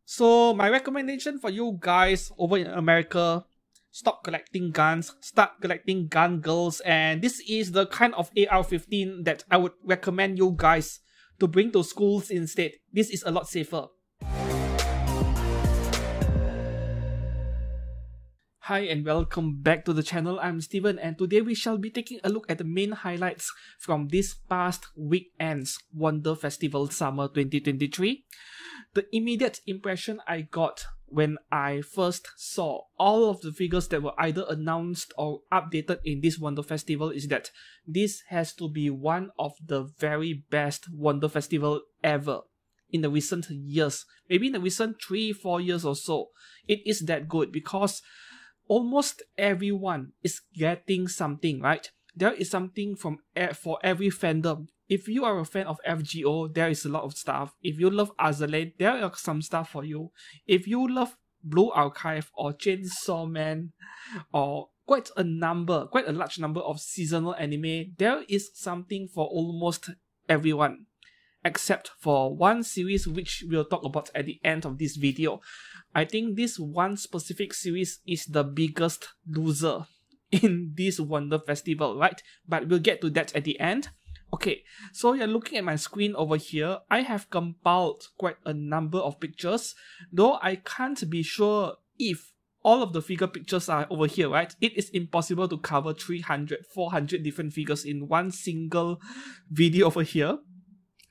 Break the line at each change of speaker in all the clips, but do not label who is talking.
So my recommendation for you guys over in America, stop collecting guns, start collecting gun girls, and this is the kind of AR-15 that I would recommend you guys to bring to schools instead. This is a lot safer. Hi and welcome back to the channel. I'm Steven and today we shall be taking a look at the main highlights from this past weekend's Wonder Festival Summer 2023. The immediate impression I got when I first saw all of the figures that were either announced or updated in this Wonder Festival is that this has to be one of the very best Wonder Festival ever in the recent years. Maybe in the recent 3-4 years or so. It is that good because almost everyone is getting something, right? There is something for every fandom. If you are a fan of FGO, there is a lot of stuff. If you love Azalea, there are some stuff for you. If you love Blue Archive or Chainsaw Man or quite a large number of seasonal anime, there is something for almost everyone. Except for one series which we'll talk about at the end of this video. I think this one specific series is the biggest loser in this Wonder Festival, right? But we'll get to that at the end. Okay, so you're looking at my screen over here. I have compiled quite a number of pictures, though I can't be sure if all of the figure pictures are over here, right? It is impossible to cover 300, 400 different figures in one single video over here.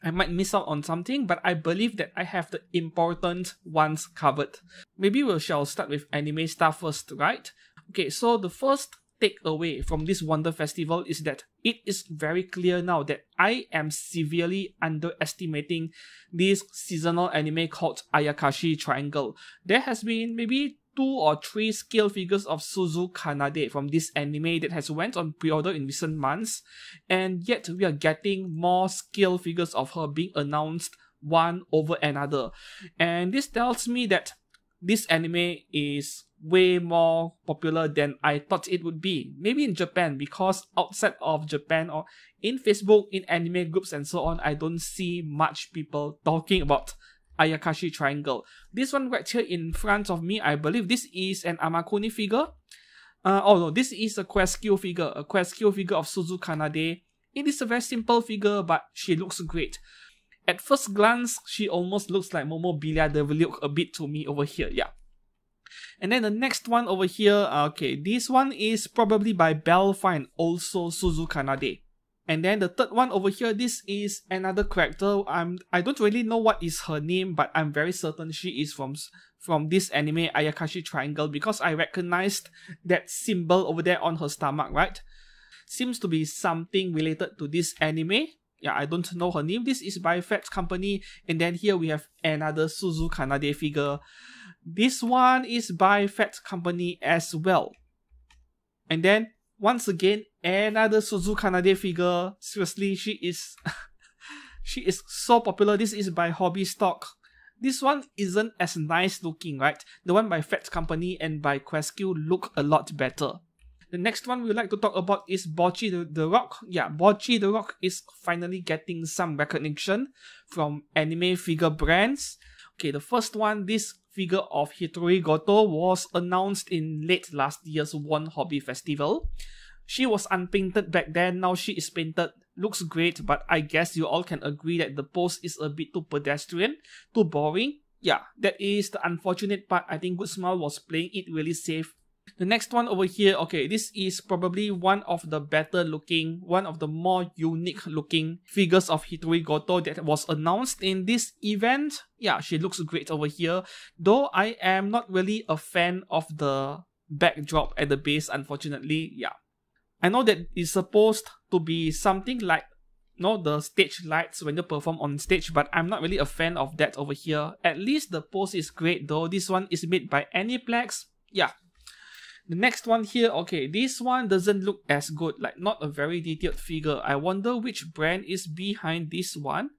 I might miss out on something, but I believe that I have the important ones covered. Maybe we shall start with anime stuff first, right? Okay, so the first takeaway from this Wonder Festival is that it is very clear now that I am severely underestimating this seasonal anime called Ayakashi Triangle. There has been maybe 2 or 3 scale figures of Suzu Kanade from this anime that has went on pre-order in recent months, and yet we are getting more scale figures of her being announced one over another. And this tells me that this anime is way more popular than I thought it would be. Maybe in Japan, because outside of Japan or in Facebook, in anime groups and so on, I don't see much people talking about Ayakashi Triangle. This one right here in front of me, I believe this is an Amakuni figure. Oh no, this is a Questkill figure. A Questkill figure of Suzu Kanade. It is a very simple figure, but she looks great. At first glance, she almost looks like Momo Bilia Deviliuk a bit to me over here, yeah. And then the next one over here, okay, this one is probably by Belfine, also Suzu Kanade. And then the third one over here, this is another character. I don't really know what is her name, but I'm very certain she is from this anime Ayakashi Triangle because I recognized that symbol over there on her stomach, right? Seems to be something related to this anime. Yeah, I don't know her name. This is by Fat Company. And then here we have another Suzu Kanade figure. This one is by Fat Company as well. And then once again, another Suzu Kanade figure. Seriously, she is she is so popular. This is by Hobby Stock. This one isn't as nice looking, right? The one by Fat Company and by Questkill look a lot better. The next one we would like to talk about is Bocchi the Rock. Yeah, Bocchi the Rock is finally getting some recognition from anime figure brands. Okay, the first one, this figure of Hitori Goto was announced in late last year's One Hobby Festival. She was unpainted back then, now she is painted. Looks great, but I guess you all can agree that the pose is a bit too pedestrian, too boring. Yeah, that is the unfortunate part. I think Good Smile was playing it really safe. The next one over here, okay, this is probably one of the better looking, one of the more unique looking figures of Hitori Goto that was announced in this event. Yeah, she looks great over here, though I am not really a fan of the backdrop at the base, unfortunately. Yeah, I know that it's supposed to be something like, the stage lights when you perform on stage, but I'm not really a fan of that over here. At least the pose is great though. This one is made by Aniplex. Yeah. The next one here, okay, this one doesn't look as good, like not a very detailed figure. I wonder which brand is behind this one.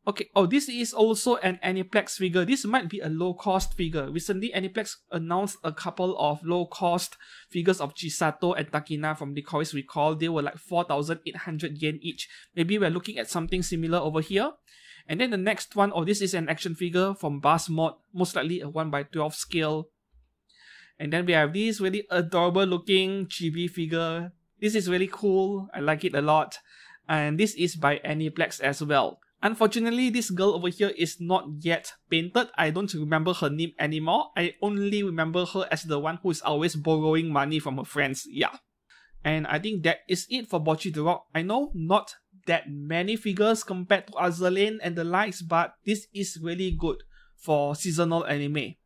Okay, oh, this is also an Aniplex figure. This might be a low-cost figure. Recently, Aniplex announced a couple of low-cost figures of Chisato and Takina from Licorice Recall. They were like 4,800 yen each. Maybe we're looking at something similar over here. And then the next one, oh, this is an action figure from Bass Mod, most likely a 1/12 scale. And then we have this really adorable looking chibi figure. This is really cool, I like it a lot. And this is by Aniplex as well. Unfortunately, this girl over here is not yet painted. I don't remember her name anymore. I only remember her as the one who is always borrowing money from her friends. Yeah. And I think that is it for Bocchi the Rock. I know not that many figures compared to Azur and the likes, but this is really good for seasonal anime.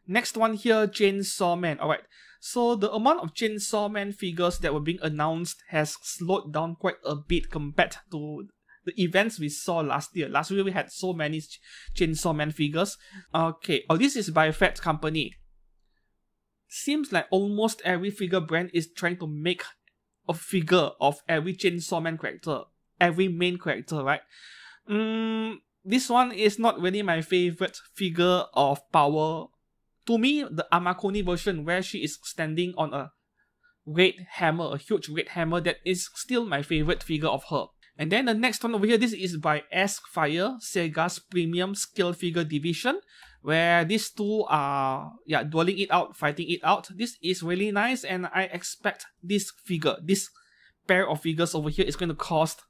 Next one here, Chainsaw Man. Alright, so the amount of Chainsaw Man figures that were being announced has slowed down quite a bit compared to the events we saw last year. Last year we had so many Chainsaw Man figures. Okay, oh, this is by Fat Company. Seems like almost every figure brand is trying to make a figure of every Chainsaw Man character, every main character, right? This one is not really my favorite figure of Power. To me, the Amakuni version where she is standing on a red hammer, a huge red hammer, that is still my favorite figure of her. And then the next one over here, this is by Askfire, Sega's premium scale figure division, where these two are dueling it out, fighting it out. This is really nice, and I expect this pair of figures over here is going to cost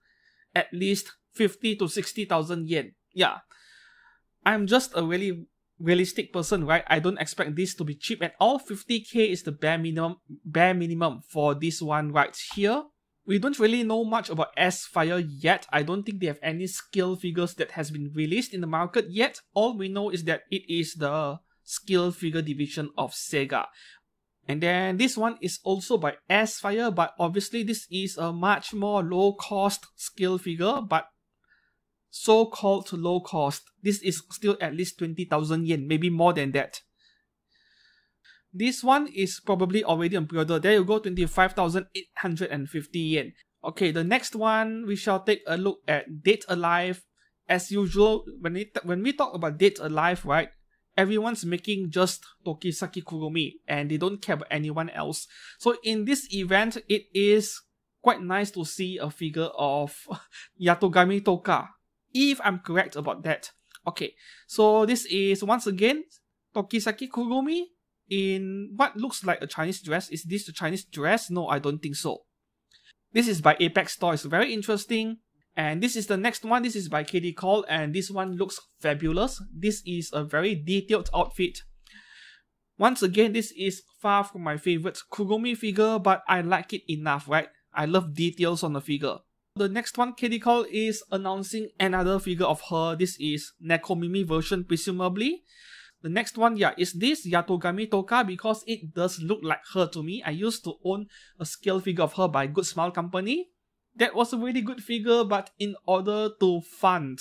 at least 50 to 60,000 yen. Yeah, I'm just a really realistic person, right? I don't expect this to be cheap at all. 50k is the bare minimum for this one right here. We don't really know much about Askfire yet. I don't think they have any skill figures that has been released in the market yet. All we know is that it is the skill figure division of Sega. And then this one is also by Askfire, but obviously this is a much more low cost skill figure, but so-called low cost. This is still at least 20,000 yen, maybe more than that. This one is probably already on pre-order. There you go, 25,850 yen. Okay, the next one, we shall take a look at Dead Alive. As usual, when we talk about Dead Alive, right, everyone's making just Tokisaki Kurumi and they don't care about anyone else. So in this event, it is quite nice to see a figure of Yatogami Toka, if I'm correct about that. Okay, so this is once again Tokisaki Kurumi in what looks like a Chinese dress. Is this the Chinese dress? No, I don't think so. This is by Apex Toys, very interesting. And this is the next one. This is by KD Cole, and this one looks fabulous. This is a very detailed outfit. Once again, this is far from my favorite Kurumi figure, but I like it enough, right? I love details on the figure. The next one, KD Cole is announcing another figure of her. This is Nekomimi version, presumably. The next one, is this Yatogami Toka, because it does look like her to me. I used to own a scale figure of her by Good Smile Company. That was a really good figure, but in order to fund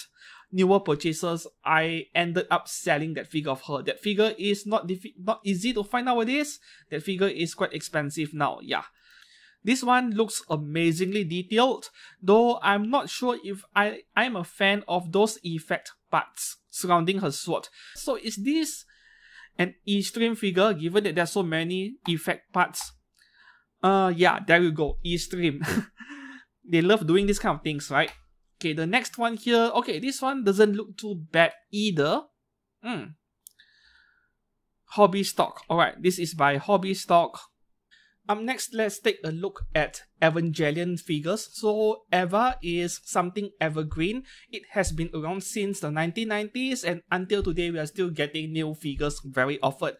newer purchases, I ended up selling that figure of her. That figure is not easy to find nowadays. That figure is quite expensive now, This one looks amazingly detailed, though I'm not sure if I'm a fan of those effect parts surrounding her sword. So is this an E-Stream figure, given that there's so many effect parts? There you go, E-Stream. They love doing these kind of things, right? Okay, the next one here, okay, this one doesn't look too bad either. Hobby Stock. Alright, this is by Hobby Stock. Next, let's take a look at Evangelion figures. So Eva is something evergreen. It has been around since the 1990s, and until today we are still getting new figures very often.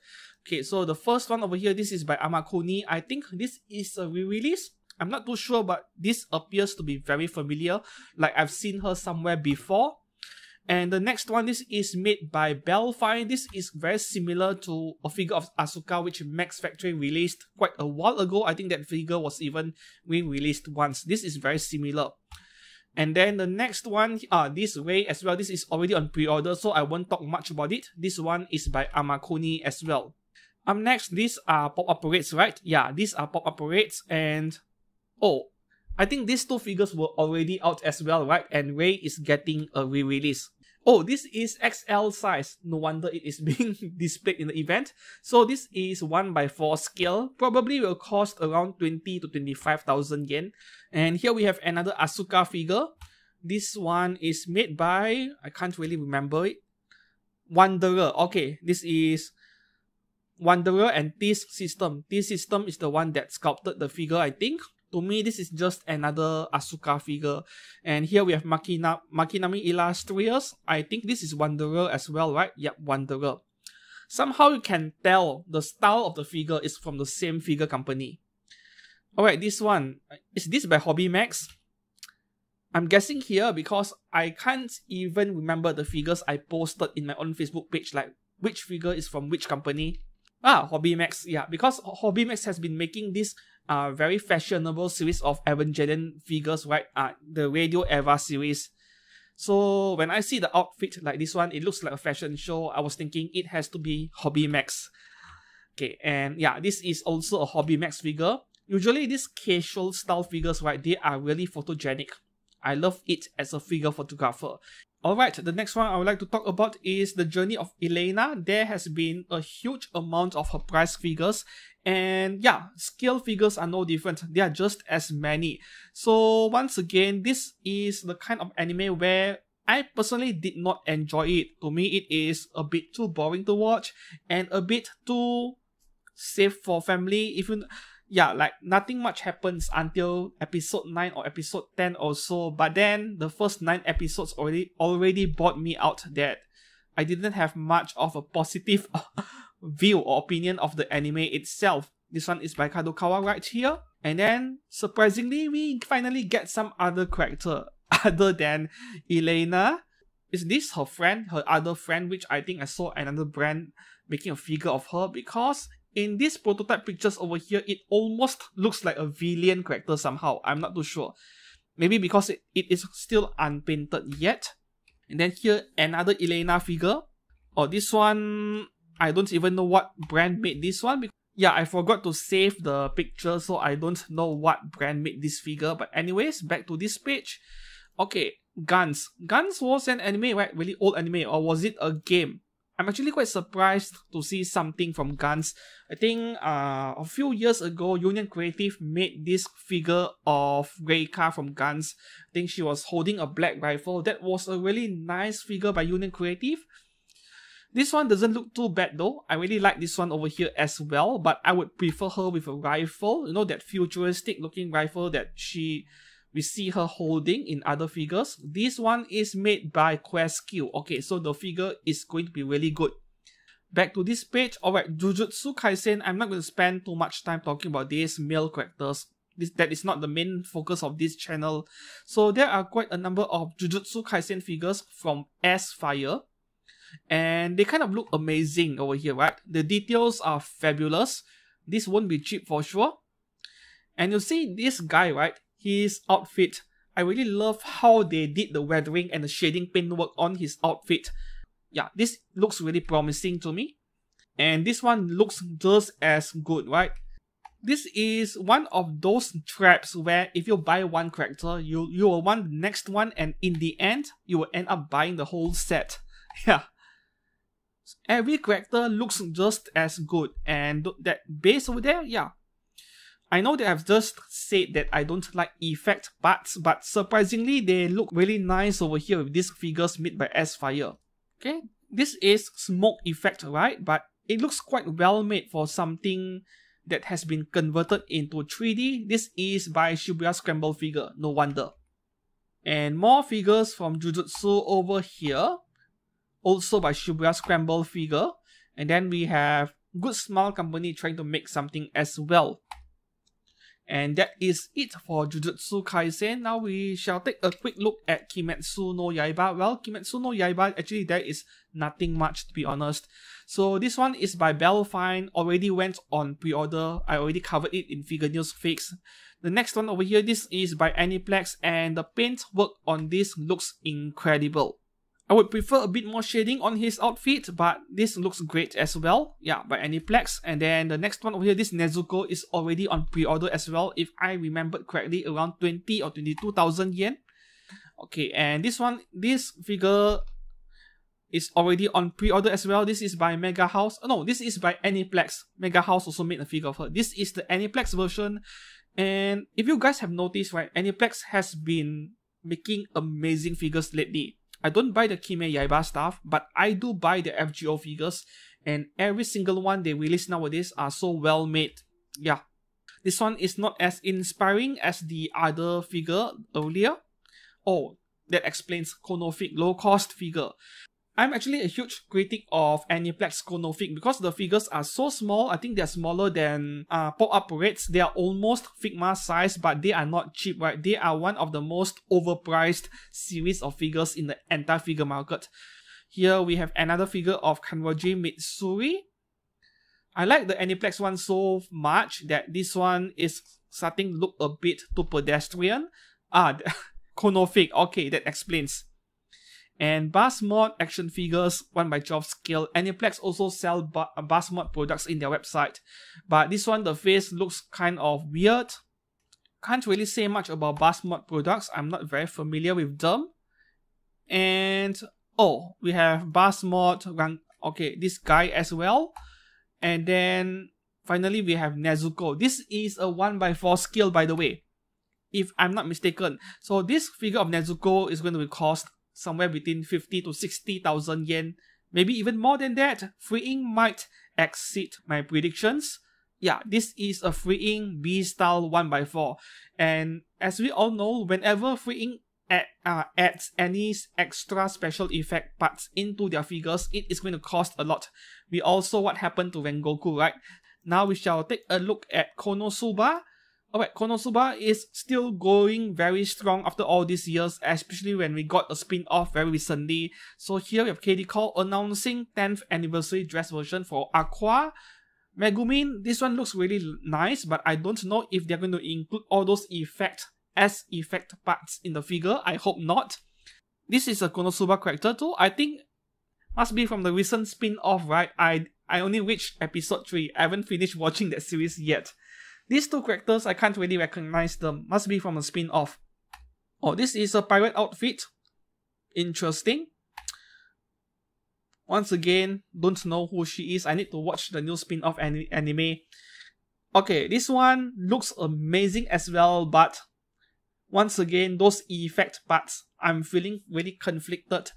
Okay, so the first one over here, this is by Amakuni. I think this is a re-release. I'm not too sure, but this appears to be very familiar, like I've seen her somewhere before. And the next one, this is made by Belfine. This is very similar to a figure of Asuka which Max Factory released quite a while ago. I think that figure was even re-released once. This is very similar. And then the next one, this Ray as well. This is already on pre-order, so I won't talk much about it. This one is by Amakuni as well. Next, these are pop-up parades, right? Yeah, these are pop-up parades, and I think these two figures were already out as well, right? And Ray is getting a re-release. Oh, this is XL size. No wonder it is being displayed in the event. So this is 1/4 scale. Probably will cost around 20 to 25,000 yen. And here we have another Asuka figure. This one is made by, I can't really remember it, Wanderer. Okay, this is Wanderer and T-System. T-System is the one that sculpted the figure, I think. To me, this is just another Asuka figure. And here we have Makinami Illustrious. I think this is Wanderer as well, right? Yep, Wanderer. Somehow you can tell the style of the figure is from the same figure company. Alright, this one. Is this by Hobby Max? I'm guessing here because I can't even remember the figures I posted in my own Facebook page, like which figure is from which company. Hobby Max, yeah, because Hobby Max has been making this very fashionable series of Evangelion figures, right? The Radio Eva series. So when I see the outfit like this one, it looks like a fashion show. I was thinking it has to be Hobby Max. Okay, and yeah, this is also a Hobby Max figure. Usually these casual style figures, right, they are really photogenic. I love it as a figure photographer. Alright, the next one I would like to talk about is the journey of Elena. There has been a huge amount of her prize figures. And yeah, scale figures are no different. They are just as many. So once again, this is the kind of anime where I personally did not enjoy it. To me, it is a bit too boring to watch and a bit too safe for family. Yeah, like nothing much happens until episode 9 or episode 10 or so. But then the first 9 episodes already brought me out that I didn't have much of a positive view or opinion of the anime itself. This one is by Kadokawa right here. And then surprisingly, we finally get some other character other than Elena. Is this her friend, her other friend, which I think I saw another brand making a figure of her, because in these prototype pictures over here, it almost looks like a villain character somehow. I'm not too sure. Maybe because it is still unpainted yet. And then here, another Elena figure. Oh, this one, I don't even know what brand made this one. Yeah, I forgot to save the picture, so I don't know what brand made this figure. But anyways, back to this page. Okay, Guns. Guns was an anime, right? Really old anime, or was it a game? I'm actually quite surprised to see something from Guns. I think a few years ago, Union Creative made this figure of Reika from Guns. I think she was holding a black rifle. That was a really nice figure by Union Creative. This one doesn't look too bad though. I really like this one over here as well, but I would prefer her with a rifle. You know, that futuristic looking rifle that we see her holding in other figures. This one is made by Questq. Okay, so the figure is going to be really good. Back to this page. Alright, Jujutsu Kaisen. I'm not going to spend too much time talking about these male characters. That is not the main focus of this channel. So there are quite a number of Jujutsu Kaisen figures from S-Fire. And they kind of look amazing over here, right? The details are fabulous. This won't be cheap for sure. And you see this guy, right? His outfit. I really love how they did the weathering and the shading paintwork on his outfit. Yeah, this looks really promising to me. And this one looks just as good, right? This is one of those traps where if you buy one character, you will want the next one, and in the end, you will end up buying the whole set. Yeah. Every character looks just as good. And that base over there, yeah. I know that I've just said that I don't like effect parts, but surprisingly, they look really nice over here with these figures made by S-Fire. Okay, this is smoke effect, right? But it looks quite well made for something that has been converted into 3D. This is by Shibuya Scramble figure, no wonder. And more figures from Jujutsu over here, also by Shibuya Scramble figure. And then we have Good Smile Company trying to make something as well. And that is it for Jujutsu Kaisen. Now we shall take a quick look at Kimetsu no Yaiba. Well, Kimetsu no Yaiba, actually there is nothing much to be honest. So this one is by Belfine, already went on pre-order. I already covered it in Figure News Fix. The next one over here, this is by Aniplex, and the paint work on this looks incredible. I would prefer a bit more shading on his outfit, but this looks great as well. Yeah, by Aniplex. And then the next one over here, this Nezuko is already on pre-order as well. If I remembered correctly, around 20 or 22,000 yen. Okay, and this one, this figure is already on pre-order as well. This is by Mega House. Oh no, this is by Aniplex. Mega House also made a figure of her. This is the Aniplex version. And if you guys have noticed, right, Aniplex has been making amazing figures lately. I don't buy the Kime Yaiba stuff, but I do buy the FGO figures, and every single one they release nowadays are so well made. Yeah, this one is not as inspiring as the other figure earlier. Oh, that explains Konofig low cost figure. I'm actually a huge critic of Aniplex Konofig because the figures are so small. I think they're smaller than Pop-Up Parades. They are almost Figma size, but they are not cheap, right? They are one of the most overpriced series of figures in the entire figure market. Here we have another figure of Kanroji Mitsuri. I like the Aniplex one so much that this one is starting to look a bit too pedestrian. Konofig, okay, that explains. And Basmod action figures 1/12 scale. Aniplex also sell Basmod products in their website. But this one, the face looks kind of weird. Can't really say much about Basmod products. I'm not very familiar with them. And oh, we have Basmod, okay, this guy as well. And then finally we have Nezuko. This is a 1/4 scale, by the way, if I'm not mistaken. So this figure of Nezuko is going to cost somewhere between 50 to 60,000 yen, maybe even more than that. Free-ink might exceed my predictions. Yeah, this is a Free-ink B-style 1/4, and as we all know, whenever Free-ink adds any extra special effect parts into their figures, it is going to cost a lot. We all saw what happened to Rengoku, right? Now we shall take a look at Konosuba. Alright, Konosuba is still going very strong after all these years, especially when we got a spin-off very recently. So here we have KD Call announcing 10th anniversary dress version for Aqua. Megumin, this one looks really nice, but I don't know if they're going to include all those effect parts in the figure. I hope not. This is a Konosuba character too. I think must be from the recent spin-off, right? I only reached episode 3. I haven't finished watching that series yet. These two characters, I can't really recognize them. Must be from a spin-off. Oh, this is a pirate outfit. Interesting. Once again, don't know who she is. I need to watch the new spin-off anime. Okay, this one looks amazing as well, but once again, those effect parts, I'm feeling really conflicted.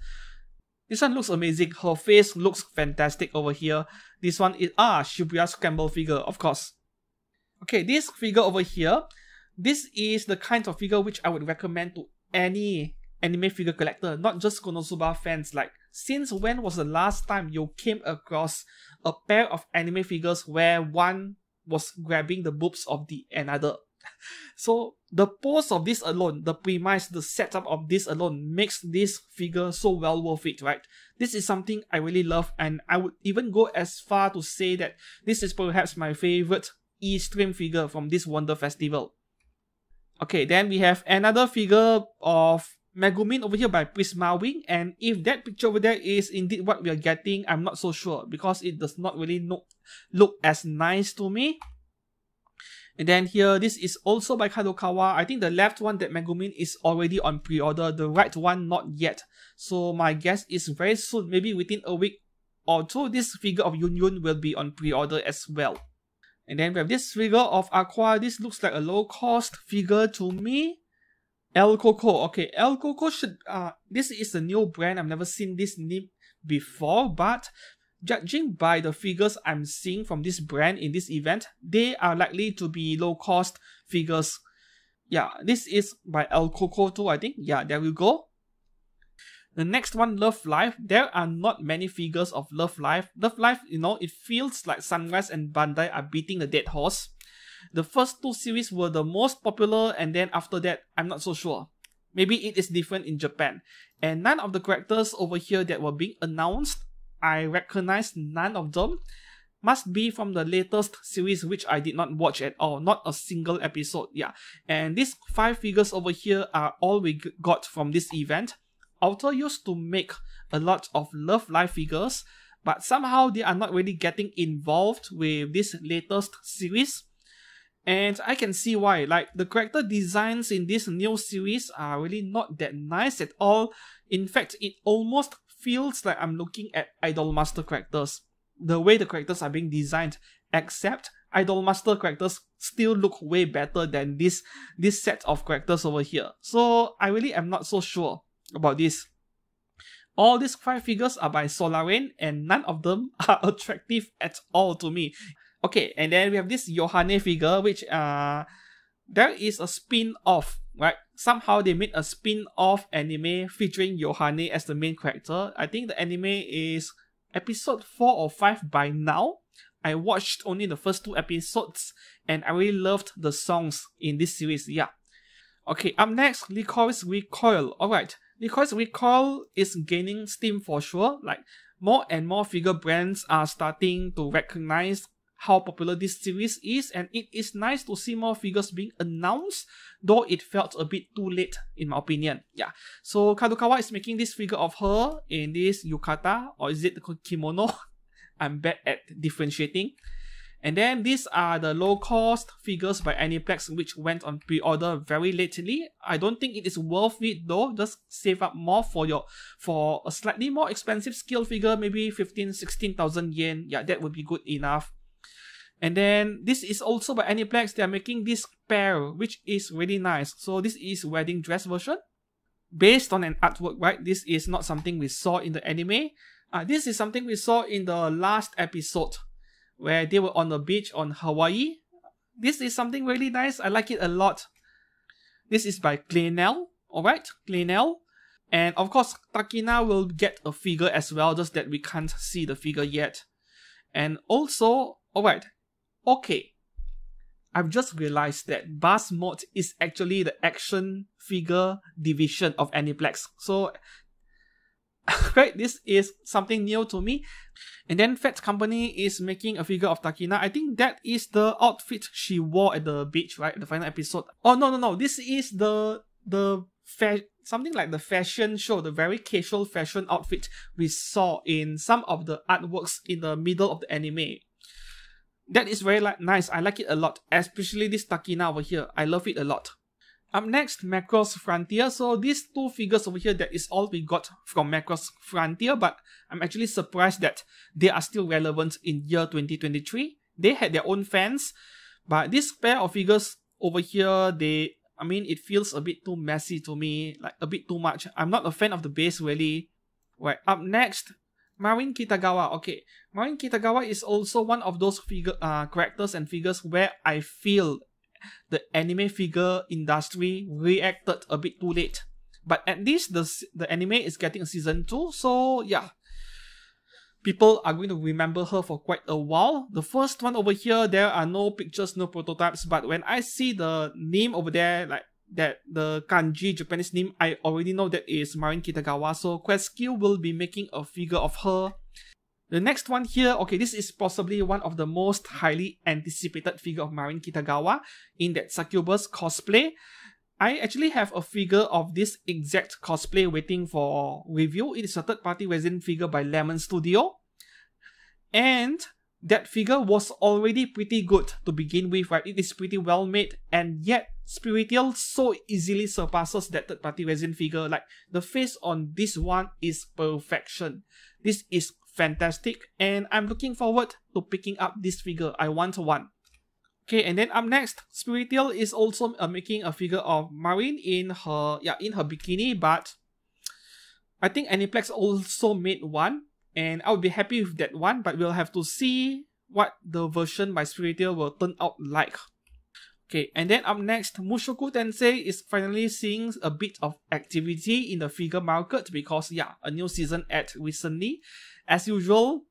This one looks amazing. Her face looks fantastic over here. This one is Shibuya Scramble figure, of course. Okay, this figure over here, this is the kind of figure which I would recommend to any anime figure collector, not just Konosuba fans. Like, since when was the last time you came across a pair of anime figures where one was grabbing the boobs of the another? So the pose of this alone, the premise, the setup of this alone makes this figure so well worth it, right? This is something I really love, and I would even go as far to say that this is perhaps my favorite E-Stream figure from this Wonder Festival. Okay, then we have another figure of Megumin over here by Prisma Wing, and if that picture over there is indeed what we are getting, I'm not so sure because it does not really look as nice to me. And then here, this is also by Kadokawa. I think the left one, that Megumin, is already on pre-order, the right one not yet. So my guess is very soon, maybe within a week or two, this figure of Yun Yun will be on pre-order as well. And then we have this figure of Aqua. This looks like a low-cost figure to me. El Coco. Okay, El Coco should... this is a new brand. I've never seen this name before, but judging by the figures I'm seeing from this brand in this event, they are likely to be low-cost figures. Yeah, this is by El Coco too, I think. Yeah, there we go. The next one, Love Life. There are not many figures of Love Life. Love Life, you know, it feels like Sunrise and Bandai are beating the dead horse. The first two series were the most popular, and then after that, I'm not so sure. Maybe it is different in Japan. And none of the characters over here that were being announced, I recognize none of them. Must be from the latest series, which I did not watch at all. Not a single episode, yeah. And these 5 figures over here are all we got from this event. Alter used to make a lot of Love Life figures, but somehow they are not really getting involved with this latest series. And I can see why. Like, the character designs in this new series are really not that nice at all. In fact, it almost feels like I'm looking at Idolmaster characters. The way the characters are being designed. Except, Idolmaster characters still look way better than this set of characters over here. So I really am not so sure about this. All these 5 figures are by Solaren, and none of them are attractive at all to me. Okay, and then we have this Yohane figure, which there is a spin-off, right? Somehow they made a spin-off anime featuring Yohane as the main character. I think the anime is episode 4 or 5 by now. I watched only the first 2 episodes, and I really loved the songs in this series, yeah. Okay, up next, Lycoris Recoil. Alright, Lycoris Recoil is gaining steam for sure. Like, more and more figure brands are starting to recognize how popular this series is, and it is nice to see more figures being announced, though it felt a bit too late in my opinion. Yeah, so Kadokawa is making this figure of her in this yukata, or is it the kimono? I'm bad at differentiating. And then these are the low-cost figures by Aniplex, which went on pre-order very lately. I don't think it is worth it though. Just save up more for a slightly more expensive scale figure, maybe 15,000-16,000 yen. Yeah, that would be good enough. And then this is also by Aniplex. They are making this pair, which is really nice. So this is wedding dress version, based on an artwork, right? This is not something we saw in the anime. This is something we saw in the last episode, where they were on the beach on Hawaii. This is something really nice. I like it a lot. This is by Claynel. Alright, Claynel. And of course, Takina will get a figure as well, just that we can't see the figure yet. And also, alright, okay. I've just realized that Bass Mode is actually the action figure division of Aniplex. So, right, this is something new to me. And then Fat Company is making a figure of Takina. I think that is the outfit she wore at the beach, right? The final episode. Oh, no. This is something like the fashion show, the very casual fashion outfit we saw in some of the artworks in the middle of the anime. That is very nice. I like it a lot, especially this Takina over here. I love it a lot. Up next, Macross Frontier. So these 2 figures over here, that is all we got from Macross Frontier, but I'm actually surprised that they are still relevant in year 2023. They had their own fans, but this pair of figures over here, it feels a bit too messy to me, like a bit too much. I'm not a fan of the base really. Right, up next, Marin Kitagawa. Okay, Marin Kitagawa is also one of those characters and figures where I feel the anime figure industry reacted a bit too late. But at least the anime is getting a season 2, so yeah. People are going to remember her for quite a while. The first one over here, there are no pictures, no prototypes, but when I see the name over there, like that, the kanji Japanese name, I already know that is Marin Kitagawa, so Questkill will be making a figure of her. The next one here, okay, this is possibly one of the most highly anticipated figure of Marin Kitagawa in that Succubus cosplay. I actually have a figure of this exact cosplay waiting for review. It is a third-party resin figure by Lemon Studio. And that figure was already pretty good to begin with, right? It is pretty well made, and yet Spiritiel so easily surpasses that third-party resin figure. Like, the face on this one is perfection. This is fantastic, and I'm looking forward to picking up this figure. I want one. Okay, and then up next, Spiritiel is also making a figure of Marin in her bikini, but I think Aniplex also made one, and I would be happy with that one, but we'll have to see what the version by Spiritiel will turn out like. Okay, and then up next, Mushoku Tensei is finally seeing a bit of activity in the figure market because, yeah, a new season aired recently. As usual,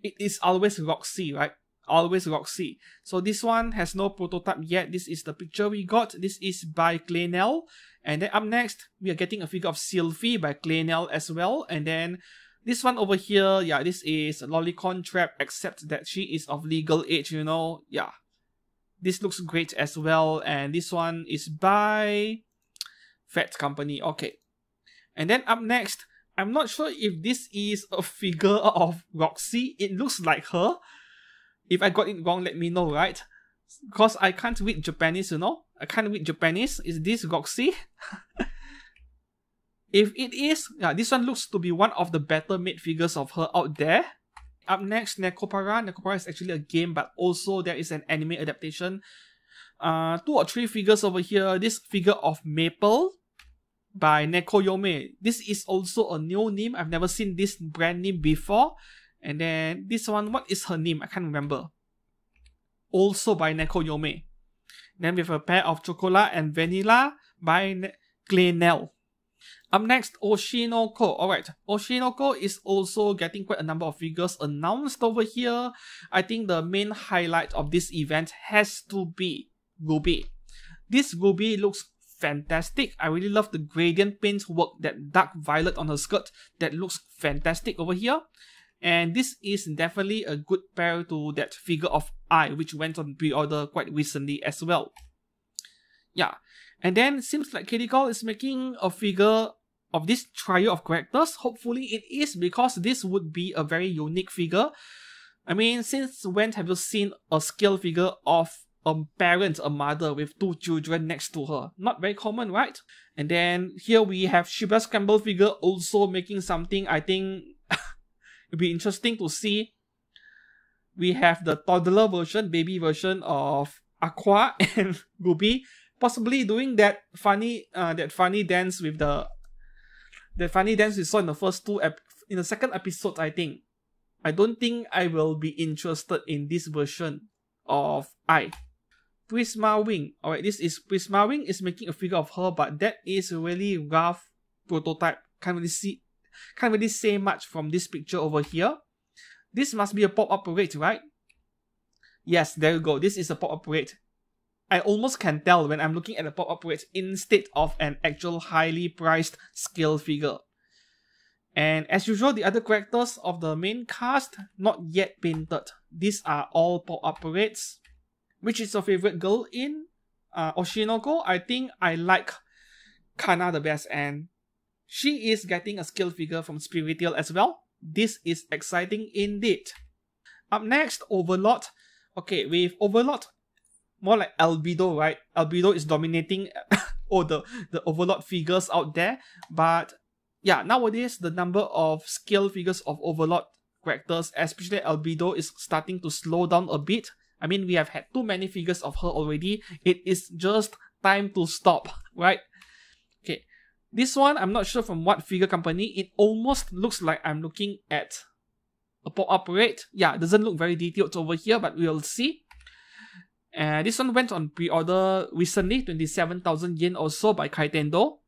it is always Roxy, right? Always Roxy. So this one has no prototype yet. This is the picture we got. This is by Claynel. And then up next, we are getting a figure of Sylphie by Claynel as well. And then this one over here, yeah, this is Lolicon Trap, except that she is of legal age, you know. Yeah. This looks great as well. And this one is by Fat Company. Okay. And then up next, I'm not sure if this is a figure of Roxy. It looks like her. If I got it wrong, let me know, right? Because I can't read Japanese, you know? I can't read Japanese. Is this Roxy? If it is, yeah, this one looks to be one of the better made figures of her out there. Up next, Nekopara. Nekopara is actually a game, but also there is an anime adaptation. 2 or 3 figures over here. This figure of Maple by Nekoyome. This is also a new name. I've never seen this brand name before. And then this one, what is her name? I can't remember. Also by Nekoyome. Then we have a pair of Chocolat and Vanilla by Clenel. Up next, Oshinoko. Alright, Oshinoko is also getting quite a number of figures announced over here. I think the main highlight of this event has to be Ruby. This Ruby looks fantastic. I really love the gradient paint work, that dark violet on her skirt. That looks fantastic over here. And this is definitely a good pair to that figure of I, which went on pre-order quite recently as well. Yeah. And then it seems like Katie Cole is making a figure of this trio of characters. Hopefully it is, because this would be a very unique figure. I mean, since when have you seen a scale figure of a parent, a mother with 2 children next to her? Not very common, right? And then here we have Shiba Scramble figure also making something. I think it'd be interesting to see. We have the toddler version, baby version of Aqua and Ruby, possibly doing that funny dance with the funny dance we saw in the first in the second episode. I think. I don't think I will be interested in this version of I. Prisma Wing. Alright, this is Prisma Wing is making a figure of her, but that is a really rough prototype. Can't really say much from this picture over here. This must be a pop-up parade, right? Yes, there you go. This is a pop-up parade. I almost can tell when I'm looking at a pop-up parade instead of an actual highly priced scale figure. And as usual, the other characters of the main cast, not yet painted. These are all pop-up parades. Which is your favorite girl in Oshinoko? I think I like Kana the best, and she is getting a scale figure from Spiritiel as well. This is exciting indeed. Up next, Overlord. Okay, with Overlord, more like Albedo, right? Albedo is dominating all the Overlord figures out there. But yeah, nowadays, the number of scale figures of Overlord characters, especially Albedo, is starting to slow down a bit. I mean, we have had too many figures of her already. It is just time to stop, right? Okay, this one, I'm not sure from what figure company. It almost looks like I'm looking at a pop-up parade. Yeah, it doesn't look very detailed over here, but we'll see. This one went on pre-order recently, 27,000 yen or so by Kaitendo.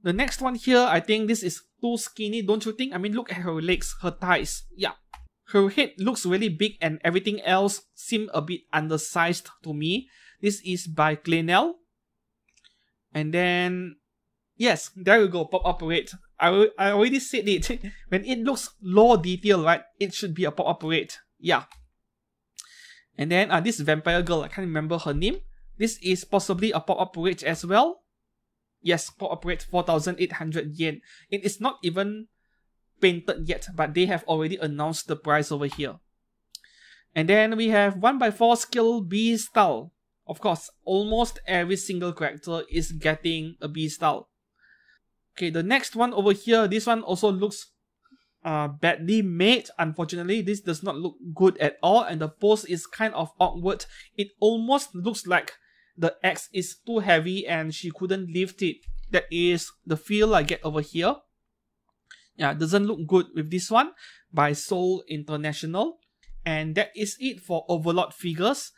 The next one here, I think this is too skinny, don't you think? I mean, look at her legs, her thighs. Yeah. Her head looks really big and everything else seems a bit undersized to me. This is by Clenel. And then, yes, there you go, pop-up parade. I already said it. When it looks low detail, right, it should be a pop-up parade. Yeah. And then this vampire girl, I can't remember her name. This is possibly a pop-up parade as well. Yes, pop-up parade, 4,800 yen. It is not even painted yet, but they have already announced the price over here. And then we have 1x4 scale B-style. Of course, almost every single character is getting a B-style. Okay, the next one over here, this one also looks badly made. Unfortunately, this does not look good at all, and the pose is kind of awkward. It almost looks like the X is too heavy and she couldn't lift it. That is the feel I get over here. Yeah, it doesn't look good with this one by Seoul International. And that is it for Overlord figures.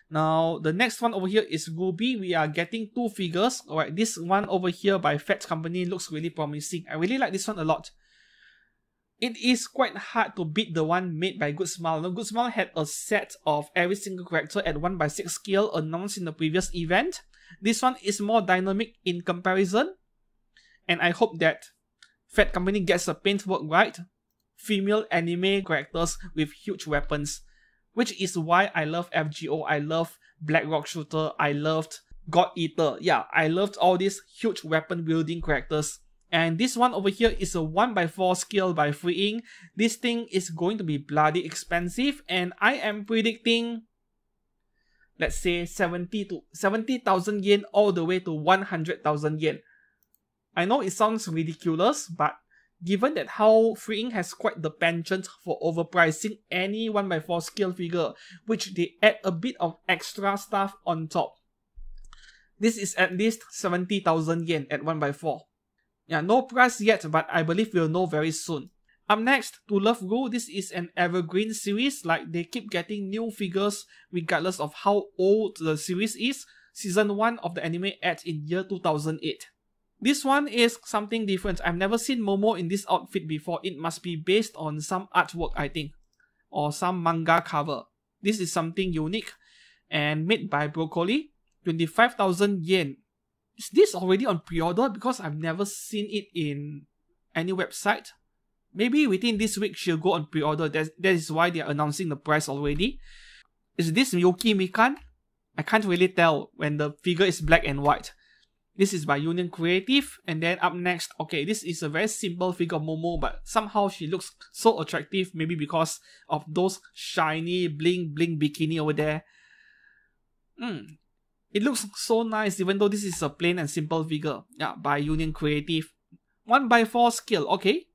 Now, the next one over here is Ruby. We are getting 2 figures. Alright, this one over here by Fat Company looks really promising. I really like this one a lot. It is quite hard to beat the one made by Good Smile. Now, Good Smile had a set of every single character at 1x6 scale announced in the previous event. This one is more dynamic in comparison. And I hope that Fat Company gets the paintwork right. Female anime characters with huge weapons. Which is why I love FGO, I love Black Rock Shooter, I loved God Eater. Yeah, I loved all these huge weapon wielding characters. And this one over here is a 1x4 scale by Freeing. This thing is going to be bloody expensive, and I am predicting, let's say 70,000 yen all the way to 100,000 yen. I know it sounds ridiculous, but given that how Free Ink has quite the penchant for overpricing any 1x4 scale figure, which they add a bit of extra stuff on top. This is at least 70,000 yen at 1x4. Yeah, no price yet, but I believe we'll know very soon. Up next, To Love Ru. This is an evergreen series, like they keep getting new figures regardless of how old the series is. Season 1 of the anime ends in year 2008. This one is something different. I've never seen Momo in this outfit before. It must be based on some artwork, I think, or some manga cover. This is something unique and made by Broccoli. 25,000 yen. Is this already on pre-order? Because I've never seen it in any website. Maybe within this week she'll go on pre-order. That is why they're announcing the price already. Is this Yoki Mikan? I can't really tell when the figure is black and white. This is by Union Creative. And then up next, okay, this is a very simple figure of Momo, but somehow she looks so attractive, maybe because of those shiny bling bling bikini over there. It looks so nice even though this is a plain and simple figure. Yeah, by Union Creative. 1x4 scale, okay.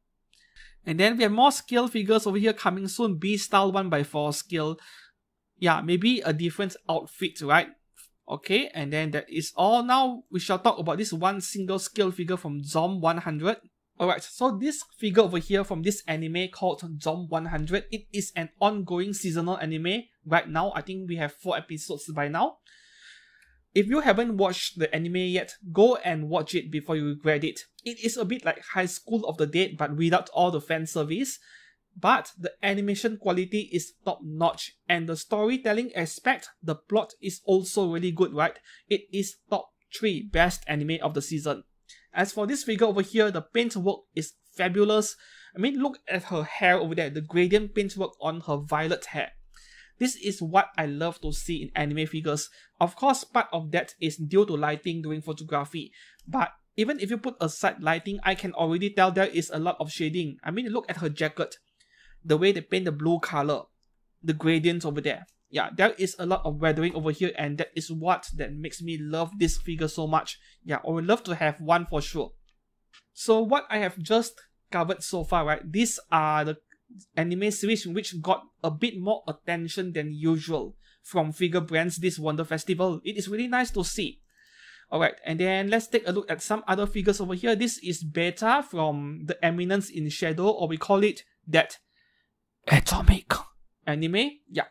And then we have more scale figures over here coming soon. B-Style 1x4 scale. Yeah, maybe a different outfit, right? Okay, and then that is all. Now we shall talk about this one single scale figure from ZOM 100. Alright, so this figure over here from this anime called ZOM 100. It is an ongoing seasonal anime. Right now, I think we have 4 episodes by now. If you haven't watched the anime yet, go and watch it before you regret it. It is a bit like High School of the Dead, but without all the fan service. But the animation quality is top notch, and the storytelling aspect, the plot is also really good, right? It is top 3 best anime of the season. As for this figure over here, the paintwork is fabulous. I mean, look at her hair over there, the gradient paintwork on her violet hair. This is what I love to see in anime figures. Of course, part of that is due to lighting during photography. But even if you put aside lighting, I can already tell there is a lot of shading. I mean, look at her jacket. The way they paint the blue color. The gradients over there. Yeah, there is a lot of weathering over here, and that is what that makes me love this figure so much. Yeah, I would love to have one for sure. So what I have just covered so far, right? These are the anime series which got a bit more attention than usual from figure brands this Wonder Festival. It is really nice to see. Alright, and then let's take a look at some other figures over here. This is Beta from The Eminence in Shadow, or we call it that Atomic anime. Yeah.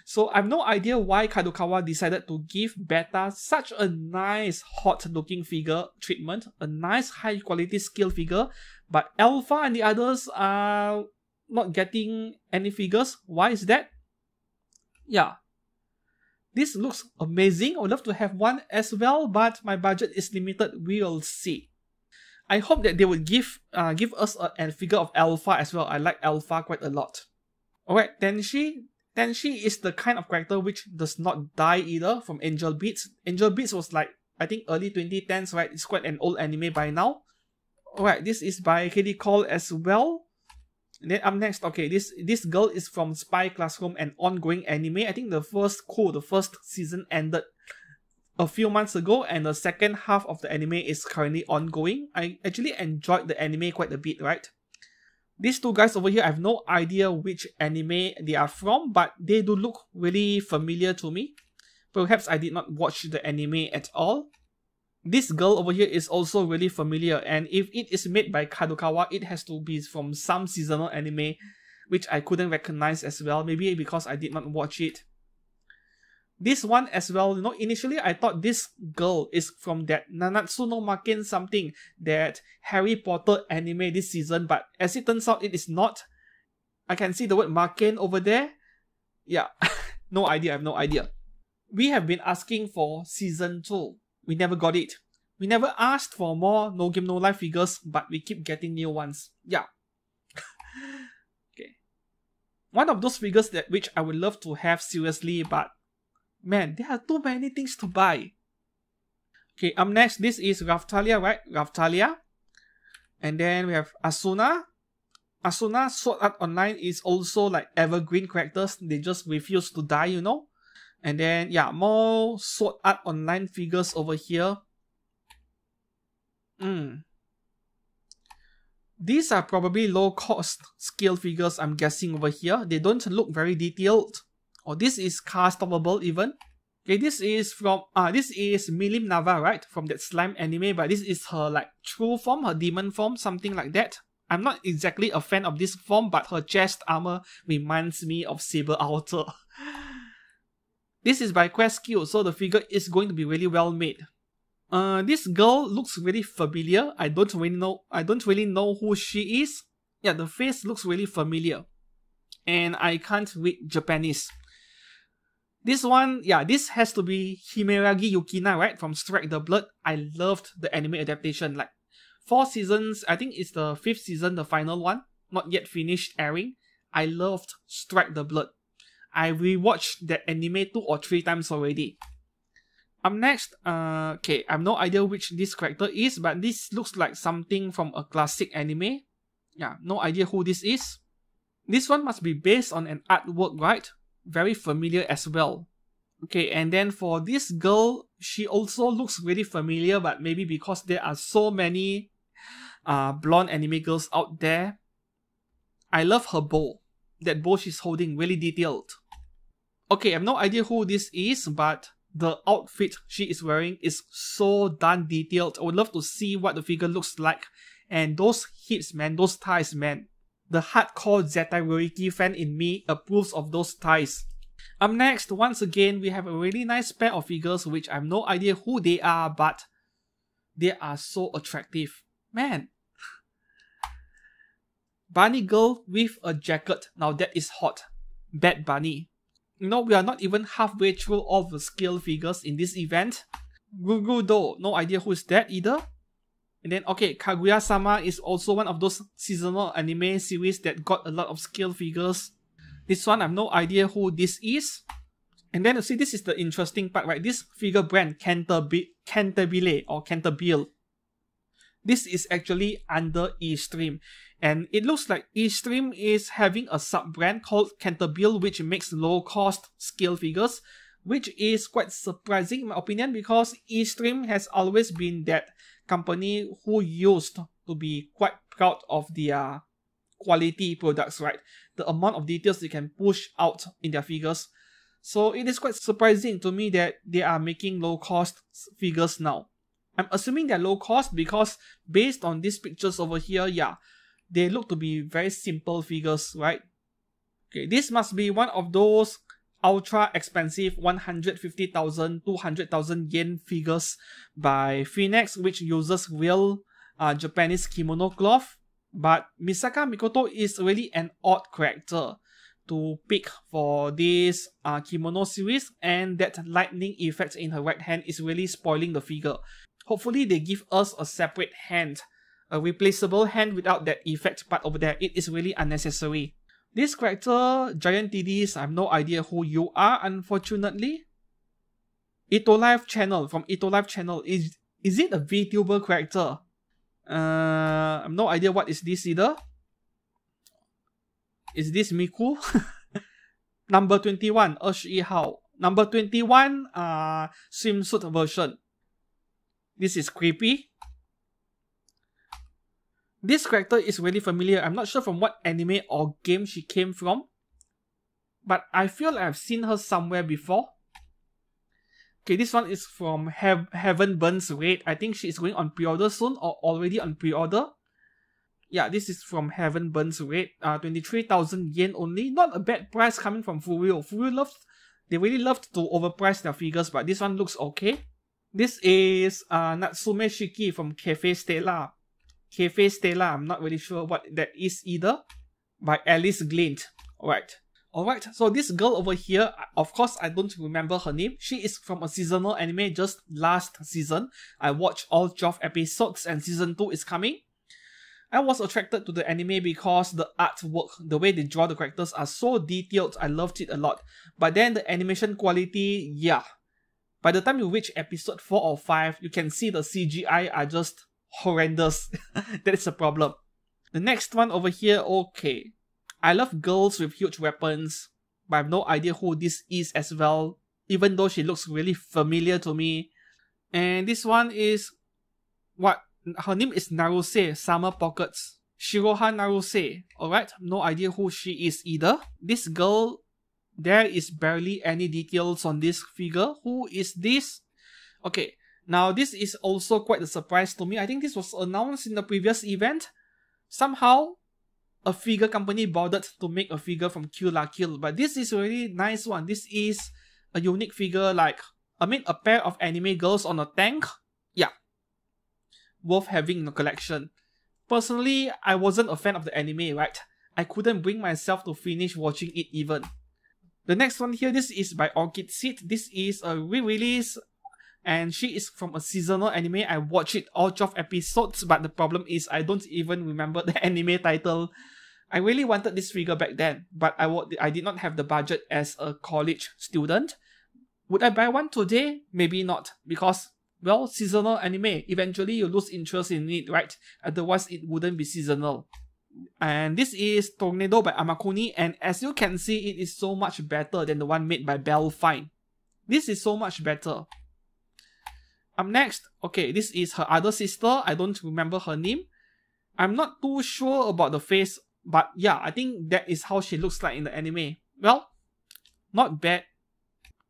So I have no idea why Kadokawa decided to give Beta such a nice hot looking figure treatment, a nice high quality scale figure, but Alpha and the others are not getting any figures. Why is that? Yeah. This looks amazing. I would love to have one as well, but my budget is limited. We'll see. I hope that they will give us a figure of Alpha as well. I like Alpha quite a lot. Alright, Tenshi. Tenshi is the kind of character which does not die either from Angel Beats. Angel Beats was like, I think early 2010s, right? It's quite an old anime by now. Alright, this is by Katie Cole as well. And then up next, okay, this girl is from Spy Classroom, an ongoing anime. I think the first season ended a few months ago, and the second half of the anime is currently ongoing. I actually enjoyed the anime quite a bit, right? These two guys over here, I have no idea which anime they are from, but they do look really familiar to me. Perhaps I did not watch the anime at all. This girl over here is also really familiar, and if it is made by Kadokawa, it has to be from some seasonal anime, which I couldn't recognize as well, maybe because I did not watch it. This one as well, you know, initially I thought this girl is from that Nanatsu no Maken something, that Harry Potter anime this season, but as it turns out, it is not. I can see the word Maken over there. Yeah, no idea, I have no idea. We have been asking for season 2. We never got it. We never asked for more No Game No Life figures, but we keep getting new ones. Yeah. Okay. One of those figures that which I would love to have seriously, but man, there are too many things to buy. Okay, up next, this is Raphtalia, right? Raphtalia. And then we have Asuna. Asuna Sword Art Online is also like evergreen characters. They just refuse to die, you know? And then, yeah, more Sword Art Online figures over here. These are probably low-cost scale figures, I'm guessing over here. They don't look very detailed. Or this is customable even. Okay, this is from this is Milim Nava, right? From that slime anime, but this is her like true form, her demon form, something like that. I'm not exactly a fan of this form, but her chest armor reminds me of Saber Alter. This is by Questq, so the figure is going to be really well made. This girl looks really familiar. I don't really know who she is. Yeah, the face looks really familiar. And I can't read Japanese. This one, yeah, this has to be Himeragi Yukina, right? From Strike the Blood. I loved the anime adaptation. Like 4 seasons, I think it's the 5th season, the final one. Not yet finished airing. I loved Strike the Blood. I rewatched that anime 2 or 3 times already. Up next, okay, I have no idea which this character is, but this looks like something from a classic anime. Yeah, no idea who this is. This one must be based on an artwork, right? Very familiar as well. Okay, and then for this girl, she also looks really familiar, but maybe because there are so many blonde anime girls out there. I love her bow. That bow she's holding, really detailed. Okay, I have no idea who this is, but the outfit she is wearing is so darn detailed. I would love to see what the figure looks like. And those hips, man, those thighs, man. The hardcore Zetai Roiki fan in me approves of those thighs. Up next, once again, we have a really nice pair of figures which I have no idea who they are, but they are so attractive. Man. Bunny girl with a jacket. Now that is hot. Bad Bunny. You know, we are not even halfway through all the scale figures in this event. Gugudo, no idea who is that either. And then, okay, Kaguya-sama is also one of those seasonal anime series that got a lot of scale figures. This one, I have no idea who this is. And then, you see, this is the interesting part, right? This figure brand, Cantabile or Cantabile. This is actually under Eastream. And it looks like Eastream is having a sub-brand called Cantabile, which makes low-cost scale figures, which is quite surprising in my opinion, because Eastream has always been that company who used to be quite proud of their quality products, right? The amount of details they can push out in their figures. So it is quite surprising to me that they are making low-cost figures now. I'm assuming they're low-cost because based on these pictures over here, yeah, they look to be very simple figures, right? Okay, this must be one of those ultra expensive 150,000, 200,000 yen figures by Phoenix, which uses real Japanese kimono cloth. But Misaka Mikoto is really an odd character to pick for this kimono series, and that lightning effect in her right hand is really spoiling the figure. Hopefully they give us a separate hand, a replaceable hand without that effect part over there. It is really unnecessary. This character, Giant TDs, I have no idea who you are, unfortunately. Itolife Channel, from Itolife Channel, is it a VTuber character? I have no idea what is this either. Is this Miku? Number 21, Shi Hao. Number 21, swimsuit version. This is creepy. This character is really familiar. I'm not sure from what anime or game she came from, but I feel like I've seen her somewhere before. Okay, this one is from Heaven Burns Raid. I think she is going on pre-order soon or already on pre-order. Yeah, this is from Heaven Burns Raid. 23,000 yen only. Not a bad price coming from Furio. Furio they really loved to overprice their figures, but this one looks okay. This is Natsume Shiki from Cafe Stella. Cafe Stella, I'm not really sure what that is either. By Alice Glint. Alright, so this girl over here, of course I don't remember her name. She is from a seasonal anime just last season. I watched all 12 episodes and season 2 is coming. I was attracted to the anime because the artwork, the way they draw the characters are so detailed. I loved it a lot. But then the animation quality, yeah. By the time you reach episode 4 or 5, you can see the CGI are just horrendous. That is a problem. The next one over here, okay. I love girls with huge weapons, but I have no idea who this is as well, even though she looks really familiar to me. And this one is, what? Her name is Naruse, Summer Pockets. Shiroha Naruse. Alright, no idea who she is either. This girl, there is barely any details on this figure. Who is this? Okay, now this is also quite a surprise to me. I think this was announced in the previous event. Somehow, a figure company bothered to make a figure from Kill La Kill, but this is a really nice one. This is a unique figure, like, I mean, a pair of anime girls on a tank. Yeah, worth having in the collection. Personally, I wasn't a fan of the anime, right? I couldn't bring myself to finish watching it even. The next one here, this is by Orchid Seed. This is a re-release, and she is from a seasonal anime. I watched it all 12 episodes, but the problem is I don't even remember the anime title. I really wanted this figure back then, but I did not have the budget as a college student. Would I buy one today? Maybe not, because, well, seasonal anime, eventually you lose interest in it, right? Otherwise it wouldn't be seasonal. And this is Tornado by Amakuni, and as you can see, it is so much better than the one made by Belfine. This is so much better. Up next, okay, this is her other sister. I don't remember her name. I'm not too sure about the face, but yeah, I think that is how she looks like in the anime. Well, not bad.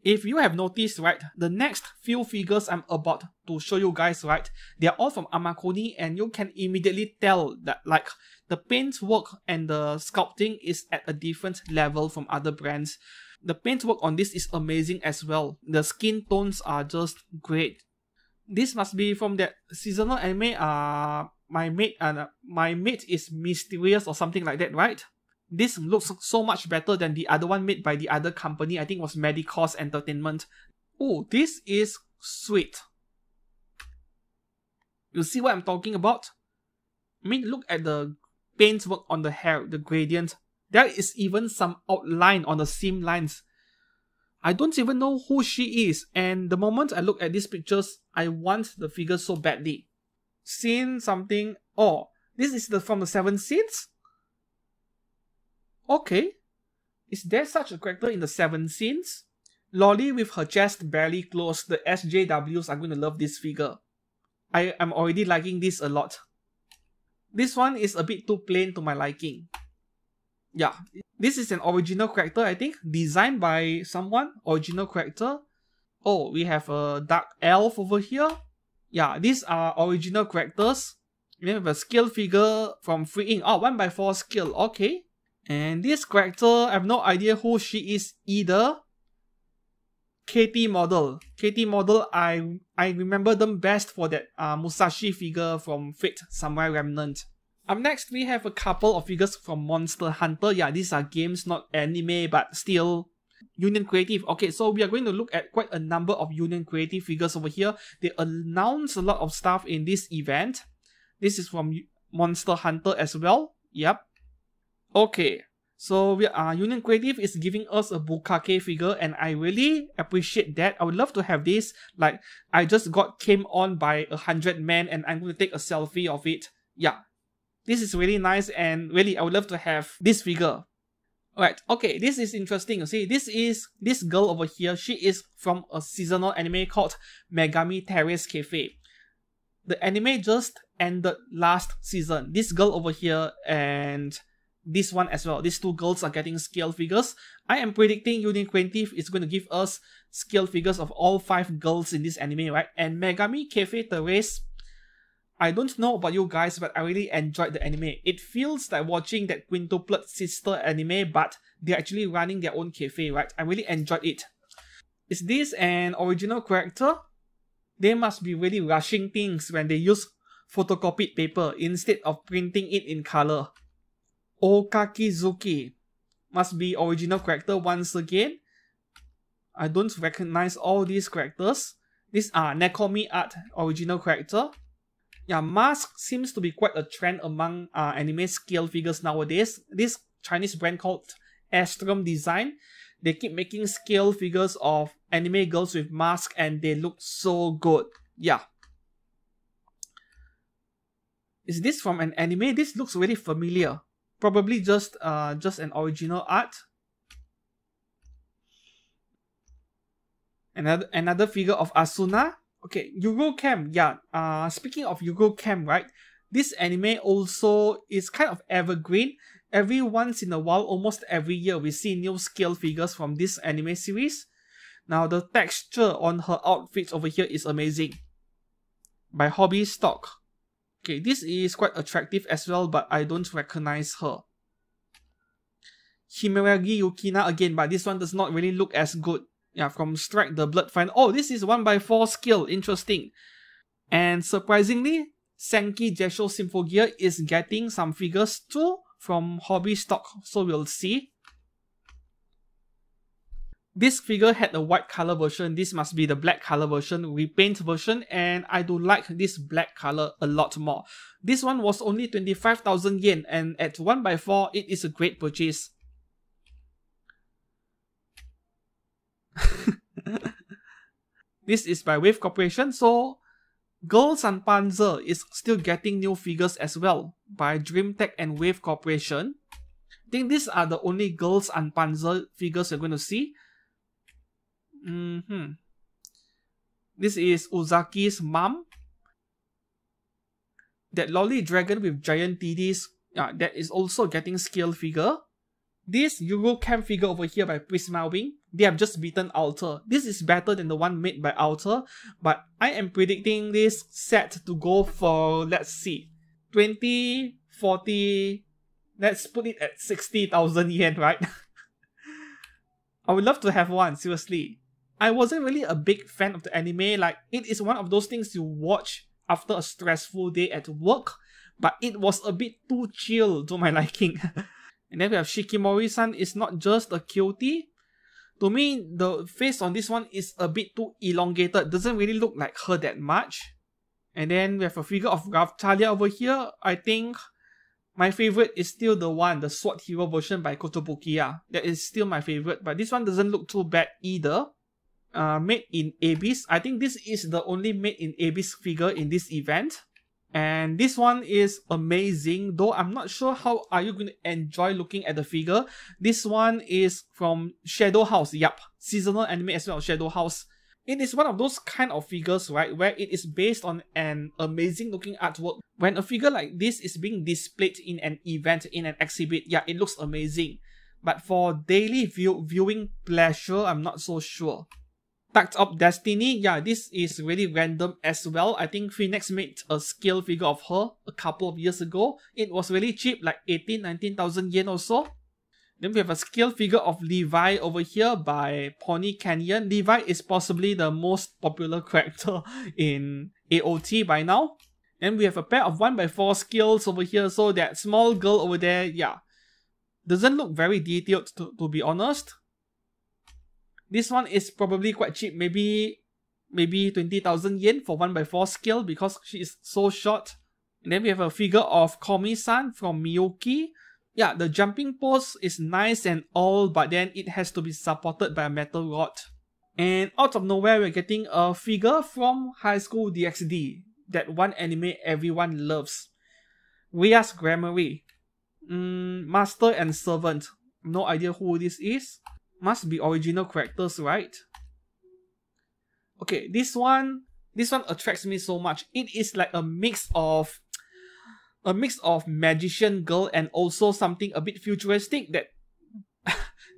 If you have noticed, right, the next few figures I'm about to show you guys, right, they are all from Amakuni, and you can immediately tell that, like, the paint work and the sculpting is at a different level from other brands. The paint work on this is amazing as well. The skin tones are just great. This must be from that seasonal anime, my mate is mysterious or something like that, right? This looks so much better than the other one made by the other company. I think it was Medicos Entertainment. Oh, this is sweet. You see what I'm talking about? I mean, look at the paint work on the hair, the gradient. There is even some outline on the seam lines. I don't even know who she is, and the moment I look at these pictures, I want the figure so badly. Seen something. Oh, this is from the 7 Sins? Okay. Is there such a character in the 7 Sins? Lolly with her chest barely closed. The SJWs are going to love this figure. I am already liking this a lot. This one is a bit too plain to my liking. Yeah, this is an original character, I think. Designed by someone. Original character. Oh, we have a dark elf over here. Yeah, these are original characters. We have a skill figure from Free Ink. Oh, 1x4 skill. Okay. And this character, I have no idea who she is either. KT Model. KT Model, I remember them best for that Musashi figure from Fate Samurai Remnant. Up next, we have a couple of figures from Monster Hunter. Yeah, these are games, not anime, but still Union Creative. Okay, so we are going to look at quite a number of Union Creative figures over here. They announced a lot of stuff in this event. This is from Monster Hunter as well. Yep. Okay, so Union Creative is giving us a Bukake figure, and I really appreciate that. I would love to have this. Like, I just came on by 100 men, and I'm going to take a selfie of it. Yeah, this is really nice, and really, I would love to have this figure. Alright, okay, this is interesting. You see, this girl over here. She is from a seasonal anime called Megami Terrace Cafe. The anime just ended last season. This girl over here and this one as well. These two girls are getting scale figures. I am predicting Union Creative is going to give us scale figures of all 5 girls in this anime, right? And Megami Cafe Terrace, I don't know about you guys, but I really enjoyed the anime. It feels like watching that quintuplet sister anime, but they're actually running their own cafe, right? I really enjoyed it. Is this an original character? They must be really rushing things when they use photocopied paper instead of printing it in color. Okakizuki must be original character once again. I don't recognize all these characters. These are Nekomi Art original character. Yeah, mask seems to be quite a trend among anime scale figures nowadays. This Chinese brand called Astrum Design, they keep making scale figures of anime girls with masks, and they look so good. Yeah. Is this from an anime? This looks really familiar. Probably just an original art. Another figure of Asuna. Okay, Eurocam. Yeah. Speaking of Eurocam, right? This anime also is kind of evergreen. Every once in a while, almost every year, we see new scale figures from this anime series. Now, the texture on her outfits over here is amazing. By Hobby Stock. Okay, this is quite attractive as well, but I don't recognize her. Himeragi Yukina again, but this one does not really look as good. Yeah, from Strike the Blood Find. Oh, this is 1x4 skill. Interesting. And surprisingly, Senki Jesho Symphogear is getting some figures too from Hobby Stock. So we'll see. This figure had a white color version. This must be the black color version, repaint version, and I do like this black color a lot more. This one was only 25,000 yen, and at 1x4, it is a great purchase. This is by Wave Corporation, so Girl Sanpanzer is still getting new figures as well by Dreamtech and Wave Corporation. I think these are the only Girl Sanpanzer figures you're going to see. This is Uzaki's mom. That lolly dragon with giant titties, that is also getting scale figure. This Eurocamp figure over here by Prisma Wing, they have just beaten Alter. This is better than the one made by Alter, but I am predicting this set to go for, let's see, 20, 40, let's put it at 60,000 yen, right? I would love to have one, seriously. I wasn't really a big fan of the anime, like it is one of those things you watch after a stressful day at work, but it was a bit too chill to my liking. And then we have Shikimori-san is not just a cutie. To me, the face on this one is a bit too elongated, doesn't really look like her that much. And then we have a figure of Raphtalia over here. I think my favorite is still the one, the Sword Hero version by Kotobukiya. That is still my favorite, but this one doesn't look too bad either. Made in Abyss. I think this is the only made in Abyss figure in this event. And this one is amazing, though I'm not sure how are you going to enjoy looking at the figure. This one is from Shadow House. Yup, seasonal anime as well, Shadow House. It is one of those kind of figures, right, where it is based on an amazing looking artwork. When a figure like this is being displayed in an event, in an exhibit, yeah, it looks amazing. But for daily viewing pleasure, I'm not so sure. Tucked Up Destiny, yeah, this is really random as well. I think Phoenix made a scale figure of her a couple of years ago. It was really cheap, like 19,000 yen or so. Then we have a scale figure of Levi over here by Pony Canyon. Levi is possibly the most popular character in AOT by now. And we have a pair of 1x4 scales over here, so that small girl over there, yeah, doesn't look very detailed to be honest. This one is probably quite cheap, maybe 20,000 yen for 1x4 scale because she is so short. And then we have a figure of Komi-san from Miyuki. Yeah, the jumping pose is nice and all, but then it has to be supported by a metal rod. And out of nowhere, we're getting a figure from High School DxD, that one anime everyone loves. Rias Grammary. Master and Servant. No idea who this is. Must be original characters, right? Okay, this one attracts me so much. It is like a mix of magician girl and also something a bit futuristic. That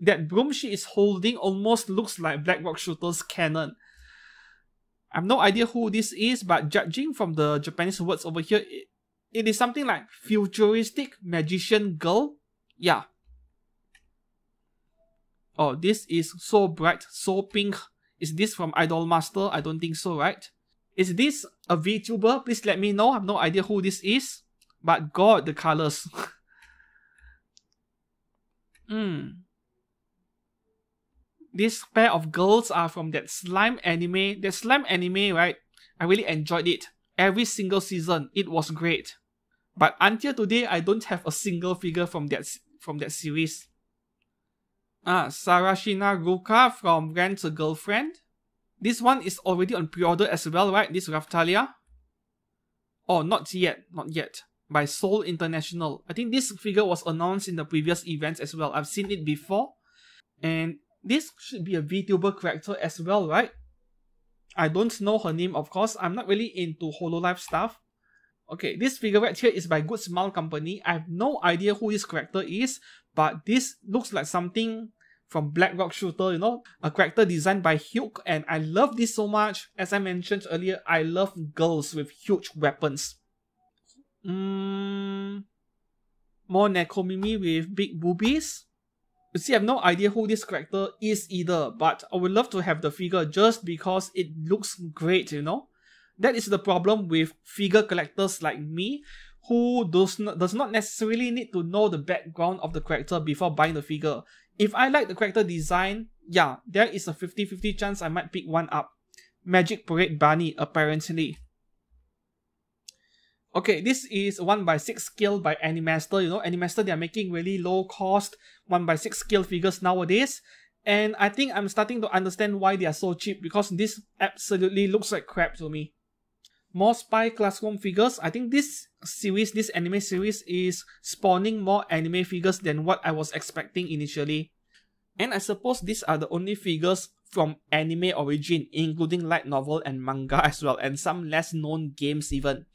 that broom she is holding almost looks like Black Rock Shooter's cannon. I have no idea who this is, but judging from the Japanese words over here, it is something like futuristic magician girl. Yeah. Oh, this is so bright, so pink. Is this from Idolmaster? I don't think so, right? Is this a VTuber? Please let me know. I have no idea who this is. But God, the colors. This pair of girls are from that slime anime. That slime anime, right? I really enjoyed it. Every single season, it was great. But until today, I don't have a single figure from that series. Sarashina Ruka from Rent a Girlfriend. This one is already on pre-order as well, right? This Raphtalia. Oh, not yet. By Seoul International. I think this figure was announced in the previous events as well. I've seen it before. And this should be a VTuber character as well, right? I don't know her name, of course. I'm not really into Hololive stuff. Okay, this figure right here is by Good Smile Company. I have no idea who this character is, but this looks like something from Black Rock Shooter, you know, a character designed by Hugh, and I love this so much. As I mentioned earlier, I love girls with huge weapons. More Nekomimi with big boobies. You see, I have no idea who this character is either, but I would love to have the figure just because it looks great, you know. That is the problem with figure collectors like me, who does not necessarily need to know the background of the character before buying the figure. If I like the character design, yeah, there is a 50-50 chance I might pick one up. Magic Parade Bunny, apparently. Okay, this is 1x6 scale by Animaster. You know, Animaster, they are making really low cost 1x6 scale figures nowadays. And I think I'm starting to understand why they are so cheap, because this absolutely looks like crap to me. More Spy Classroom figures. I think this series, this anime series, is spawning more anime figures than what I was expecting initially. And I suppose these are the only figures from anime origin, including light novel and manga as well, and some less known games even.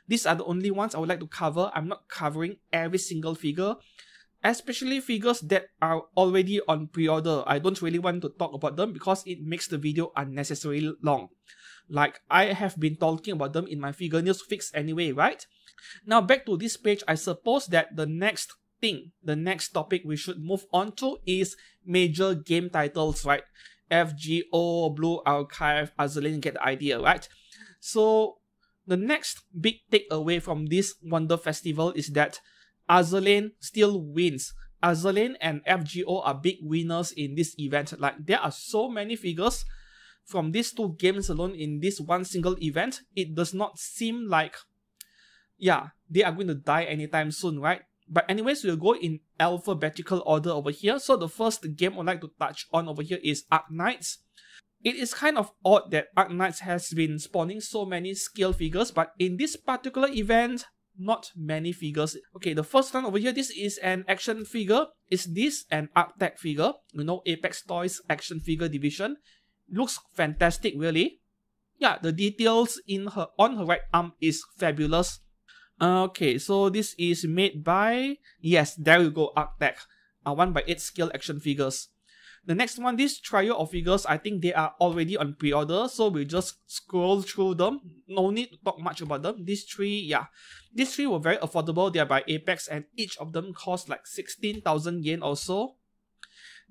These are the only ones I would like to cover. I'm not covering every single figure, especially figures that are already on pre-order. I don't really want to talk about them because it makes the video unnecessarily long. Like I have been talking about them in my Figure News Fix anyway, right? Now back to this page, I suppose that the next topic we should move on to is major game titles, right? FGO, Blue Archive, Azur, get the idea, right? So the next big takeaway from this Wonder Festival is that Azur Lane still wins. Azur Lane and FGO are big winners in this event. Like, there are so many figures from these two games alone in this one single event. It does not seem like, yeah, they are going to die anytime soon, right? But anyways, we'll go in alphabetical order over here. So the first game I'd like to touch on over here is Arknights. It is kind of odd that Arknights has been spawning so many scale figures, but in this particular event, not many figures. Okay, the first one over here, this is an action figure. Is this an Arctech figure? You know, Apex Toys action figure division. Looks fantastic, really. Yeah, the details on her right arm is fabulous. Okay, so this is made by, yes, there you go, Arctech. 1x8 scale action figures. The next one, this trio of figures, I think they are already on pre-order, so we just scroll through them. No need to talk much about them. These three, yeah. These three were very affordable. They are by Apex and each of them cost like 16,000 yen or so.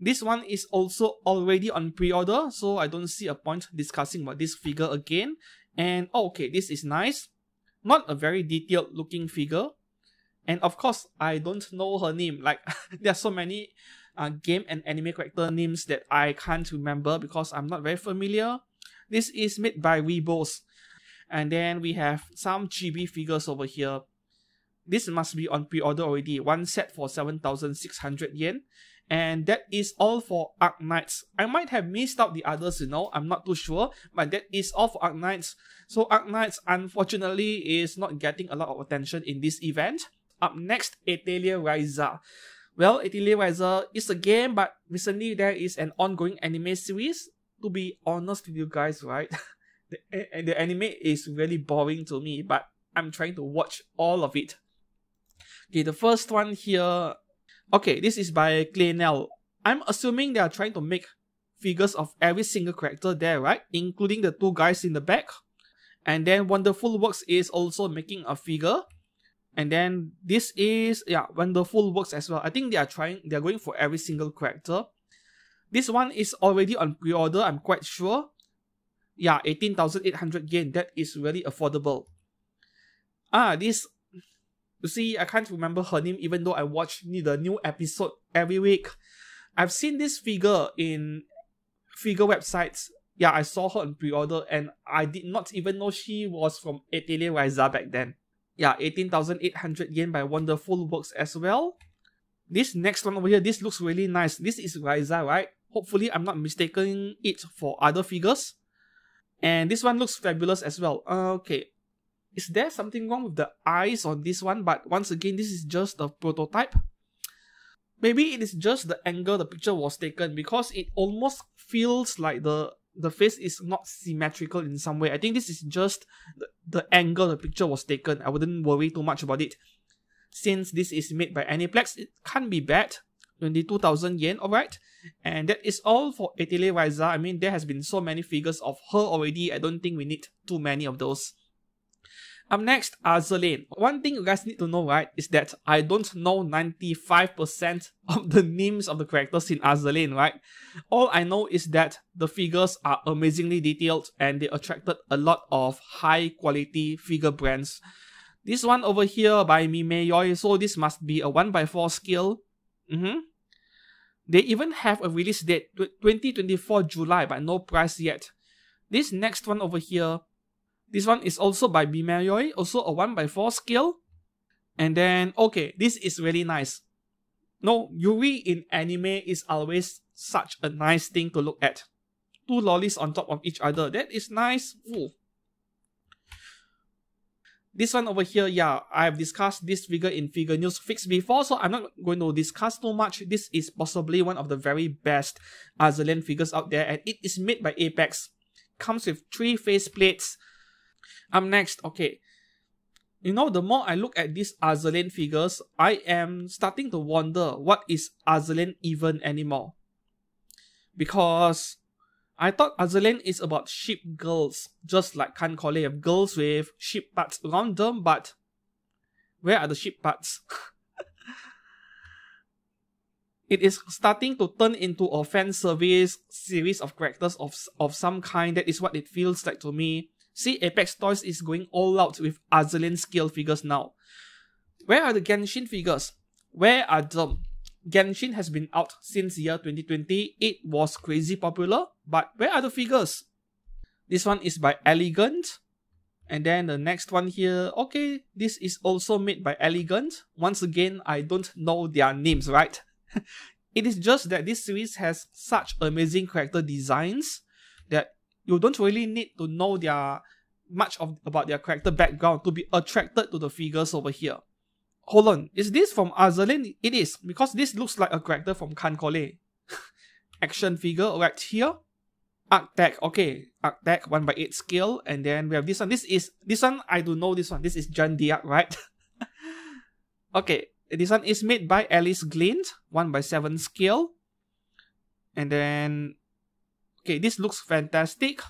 This one is also already on pre-order, so I don't see a point discussing about this figure again. And, oh, okay, this is nice. Not a very detailed looking figure. And of course, I don't know her name. Like, there are so many game and anime character names that I can't remember because I'm not very familiar. This is made by Weebos. And then we have some chibi figures over here. This must be on pre-order already. One set for 7,600 yen. And that is all for Arknights. I might have missed out the others, you know, I'm not too sure, but that is all for Arknights. So Arknights, unfortunately, is not getting a lot of attention in this event. Up next, Atelier Ryza. Well, Atelier Ryza is a game, but recently there is an ongoing anime series. To be honest with you guys, right, the anime is really boring to me, but I'm trying to watch all of it. Okay, the first one here. Okay, this is by Claynel. I'm assuming they are trying to make figures of every single character there, right? Including the two guys in the back. And then Wonderful Works is also making a figure. And then this is, yeah, Wonderful Works as well. I think they are going for every single character. This one is already on pre-order, I'm quite sure. Yeah, 18,800 yen. That is really affordable. This... You see, I can't remember her name even though I watch the new episode every week. I've seen this figure in figure websites. Yeah, I saw her on pre-order and I did not even know she was from Atelier Ryza back then. Yeah, 18,800 yen by Wonderful Works as well. This next one over here, this looks really nice. This is Ryza, right? Hopefully I'm not mistaking it for other figures. And this one looks fabulous as well. Okay. Is there something wrong with the eyes on this one? But once again, this is just a prototype. Maybe it is just the angle the picture was taken because it almost feels like the the face is not symmetrical in some way. I think this is just the angle the picture was taken. I wouldn't worry too much about it. Since this is made by Aniplex, it can't be bad. 22,000 yen, alright? And that is all for Atelier Ryza. I mean, there has been so many figures of her already. I don't think we need too many of those. Up next, Azur. One thing you guys need to know, right, is that I don't know 95% of the names of the characters in Azur, right? All I know is that the figures are amazingly detailed and they attracted a lot of high quality figure brands. This one over here by Mimeyoi, so this must be a 1x4 scale. They even have a release date, 2024 July, but no price yet. This next one over here, this one is also by Mimeyoi, also a 1x4 scale. And then, okay, this is really nice. No, Yuri in anime is always such a nice thing to look at. Two lollies on top of each other, that is nice. Ooh. This one over here, yeah, I have discussed this figure in Figure News Fix before, so I'm not going to discuss too much. This is possibly one of the very best Azur figures out there, and it is made by Apex. Comes with 3 face plates. Next, okay. You know, the more I look at these Azur figures, I am starting to wonder what is Azur even anymore. Because I thought Azur is about sheep girls, just like Kankole have girls with sheep parts around them, but where are the sheep parts? It is starting to turn into a fan service series of characters of some kind. That is what it feels like to me. See, Apex Toys is going all out with Azur scale figures now. Where are the Genshin figures? Where are them? Genshin has been out since year 2020. It was crazy popular, but where are the figures? This one is by Elegant. And then the next one here, okay, this is also made by Elegant. Once again, I don't know their names, right? It is just that this series has such amazing character designs that you don't really need to know about their character background to be attracted to the figures over here. Hold on, is this from Azur? It is, because this looks like a character from Kankole. Action figure right here. Arctech, okay, Arctech 1x8 scale, and then we have this one. This one, I do know this one. This is Jandiak, right? Okay, this one is made by Alice Glint, 1x7 scale. And then, okay, this looks fantastic.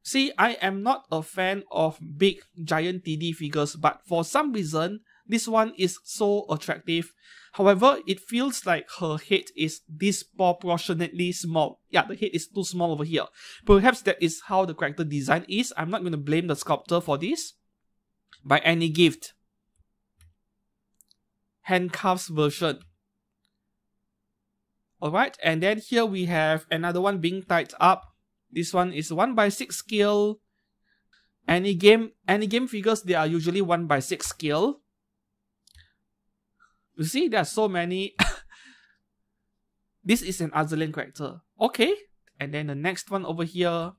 See, I am not a fan of big giant TD figures, but for some reason, this one is so attractive. However, it feels like her head is disproportionately small. Yeah, the head is too small over here. Perhaps that is how the character design is. I'm not going to blame the sculptor for this. By any gift. Handcuffs version. Alright, and then here we have another one being tied up. This one is 1x6 scale. Any game figures, they are usually 1x6 scale. You see, there are so many. This is an Azur character. Okay. And then the next one over here.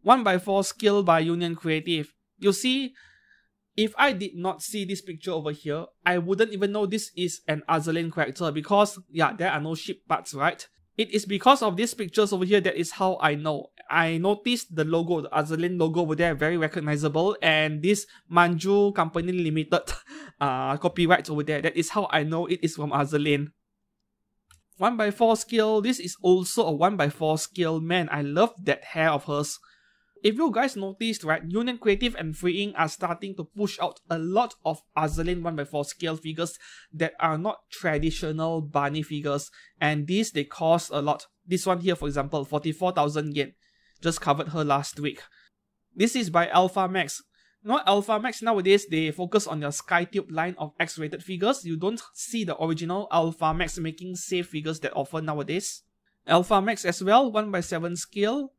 1x4 scale by Union Creative. You see, if I did not see this picture over here, I wouldn't even know this is an Azur character because, yeah, there are no sheep parts, right? It is because of these pictures over here that is how I know. I noticed the logo, the Azur logo over there, very recognizable, and this Manju Company Limited copyright over there. That is how I know it is from Azur. 1x4 scale. This is also a 1x4 scale. Man, I love that hair of hers. If you guys noticed, right, Union Creative and Freeing are starting to push out a lot of Azur 1x4 scale figures that are not traditional bunny figures, and these, they cost a lot. This one here, for example, 44,000 yen. Just covered her last week. This is by Alpha Max. Not Alpha Max nowadays, they focus on their Skytube line of X-rated figures. You don't see the original Alpha Max making safe figures that often nowadays. Alpha Max as well, 1x7 scale.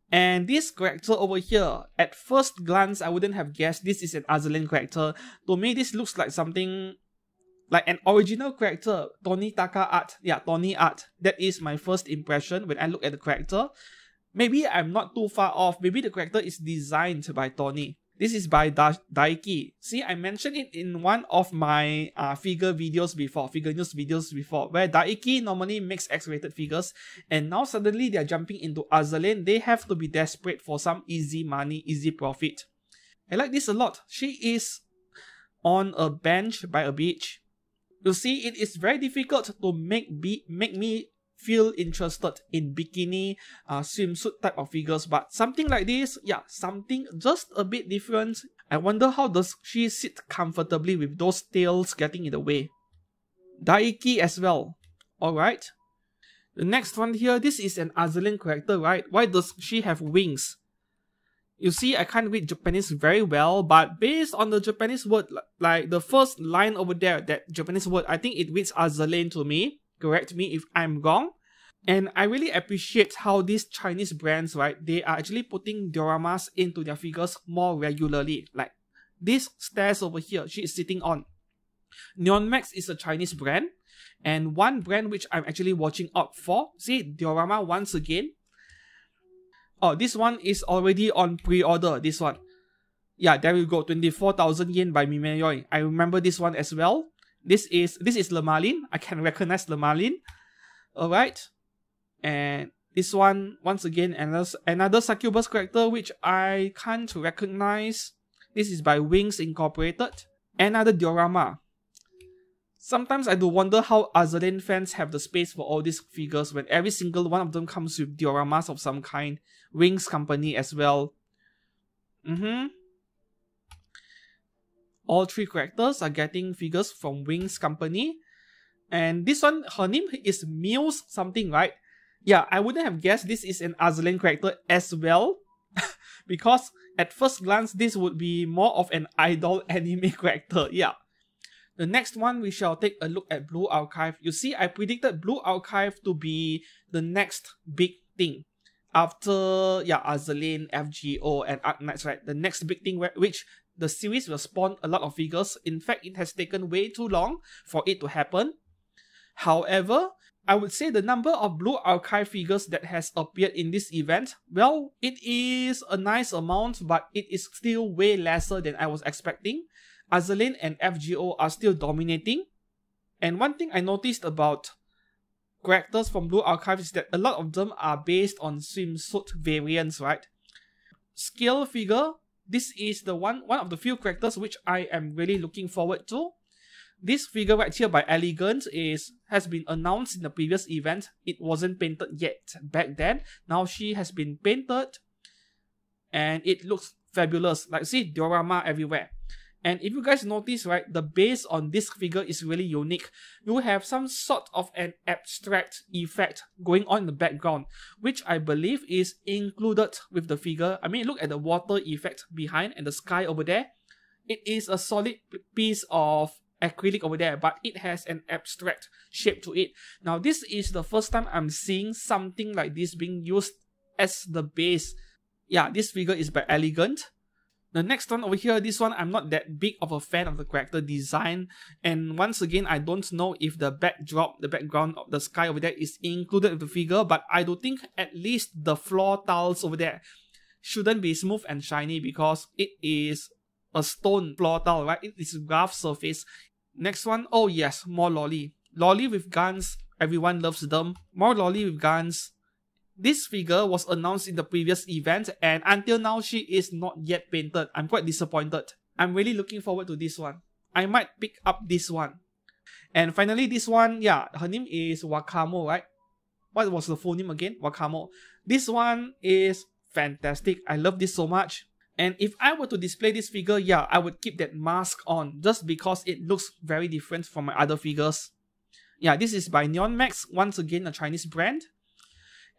And this character over here, at first glance, I wouldn't have guessed this is an Azur character. To me, this looks like something like an original character, Tony Taka art. Yeah, Tony art. That is my first impression when I look at the character. Maybe I'm not too far off. Maybe the character is designed by Tony. This is by Daiki. See, I mentioned it in one of my figure news videos before, where Daiki normally makes X-rated figures, and now suddenly they are jumping into Azalane. They have to be desperate for some easy money, easy profit. I like this a lot. She is on a bench by a beach. You see, it is very difficult to make me feel interested in bikini swimsuit type of figures, but something like this, yeah, something just a bit different. I wonder how does she sit comfortably with those tails getting in the way. Daiki as well. Alright. The next one here, this is an Azalane character, right? Why does she have wings? You see, I can't read Japanese very well, but based on the Japanese word, like the first line over there, that Japanese word, I think it reads Azalane to me. Correct me if I'm wrong. And I really appreciate how these Chinese brands, right, they are actually putting dioramas into their figures more regularly. Like this stairs over here, she is sitting on. Neon Max is a Chinese brand, and one brand which I'm actually watching out for. See, diorama once again. Oh, this one is already on pre-order, this one. Yeah, there you go, 24,000 yen by Mimayoi. I remember this one as well. This is Le Marlin. I can recognize Le Marlin. Alright. And this one, once again, another succubus character which I can't recognize. This is by Wings Incorporated. Another diorama. Sometimes I do wonder how Azalane fans have the space for all these figures when every single one of them comes with dioramas of some kind. Wings Company as well. All three characters are getting figures from Wings Company. And this one, her name is Muse something, right? Yeah, I wouldn't have guessed this is an Azalane character as well. Because at first glance, this would be more of an idol anime character. Yeah. The next one, we shall take a look at Blue Archive. You see, I predicted Blue Archive to be the next big thing. After, yeah, Azalane, FGO, and Arknights, right? The next big thing which the series will spawn a lot of figures. In fact, it has taken way too long for it to happen. However, I would say the number of Blue Archive figures that has appeared in this event, well, it is a nice amount, but it is still way lesser than I was expecting. Azalane and FGO are still dominating. And one thing I noticed about characters from Blue Archive is that a lot of them are based on swimsuit variants, right? Scale figure, this is the one of the few characters which I am really looking forward to. This figure right here by Elegant has been announced in the previous event. It wasn't painted yet back then. Now she has been painted and it looks fabulous. Like, see, diorama everywhere. And if you guys notice, right, the base on this figure is really unique. You have some sort of an abstract effect going on in the background, which I believe is included with the figure. I mean, look at the water effect behind and the sky over there. It is a solid piece of acrylic over there, but it has an abstract shape to it. Now, this is the first time I'm seeing something like this being used as the base. Yeah, this figure is by Elegant. The next one over here, this one, I'm not that big of a fan of the character design. And once again, I don't know if the backdrop, the background of the sky over there is included with the figure, but I do think at least the floor tiles over there shouldn't be smooth and shiny because it is a stone floor tile, right? It is rough surface. Next one, oh yes, more lolly. Lolly with guns, everyone loves them. More lolly with guns. This figure was announced in the previous event and until now she is not yet painted. I'm quite disappointed. I'm really looking forward to this one. I might pick up this one. And finally this one, yeah, her name is Wakamo, right? What was the full name again? Wakamo. This one is fantastic. I love this so much. And if I were to display this figure, yeah, I would keep that mask on just because it looks very different from my other figures. Yeah, this is by Neon Max, once again a Chinese brand.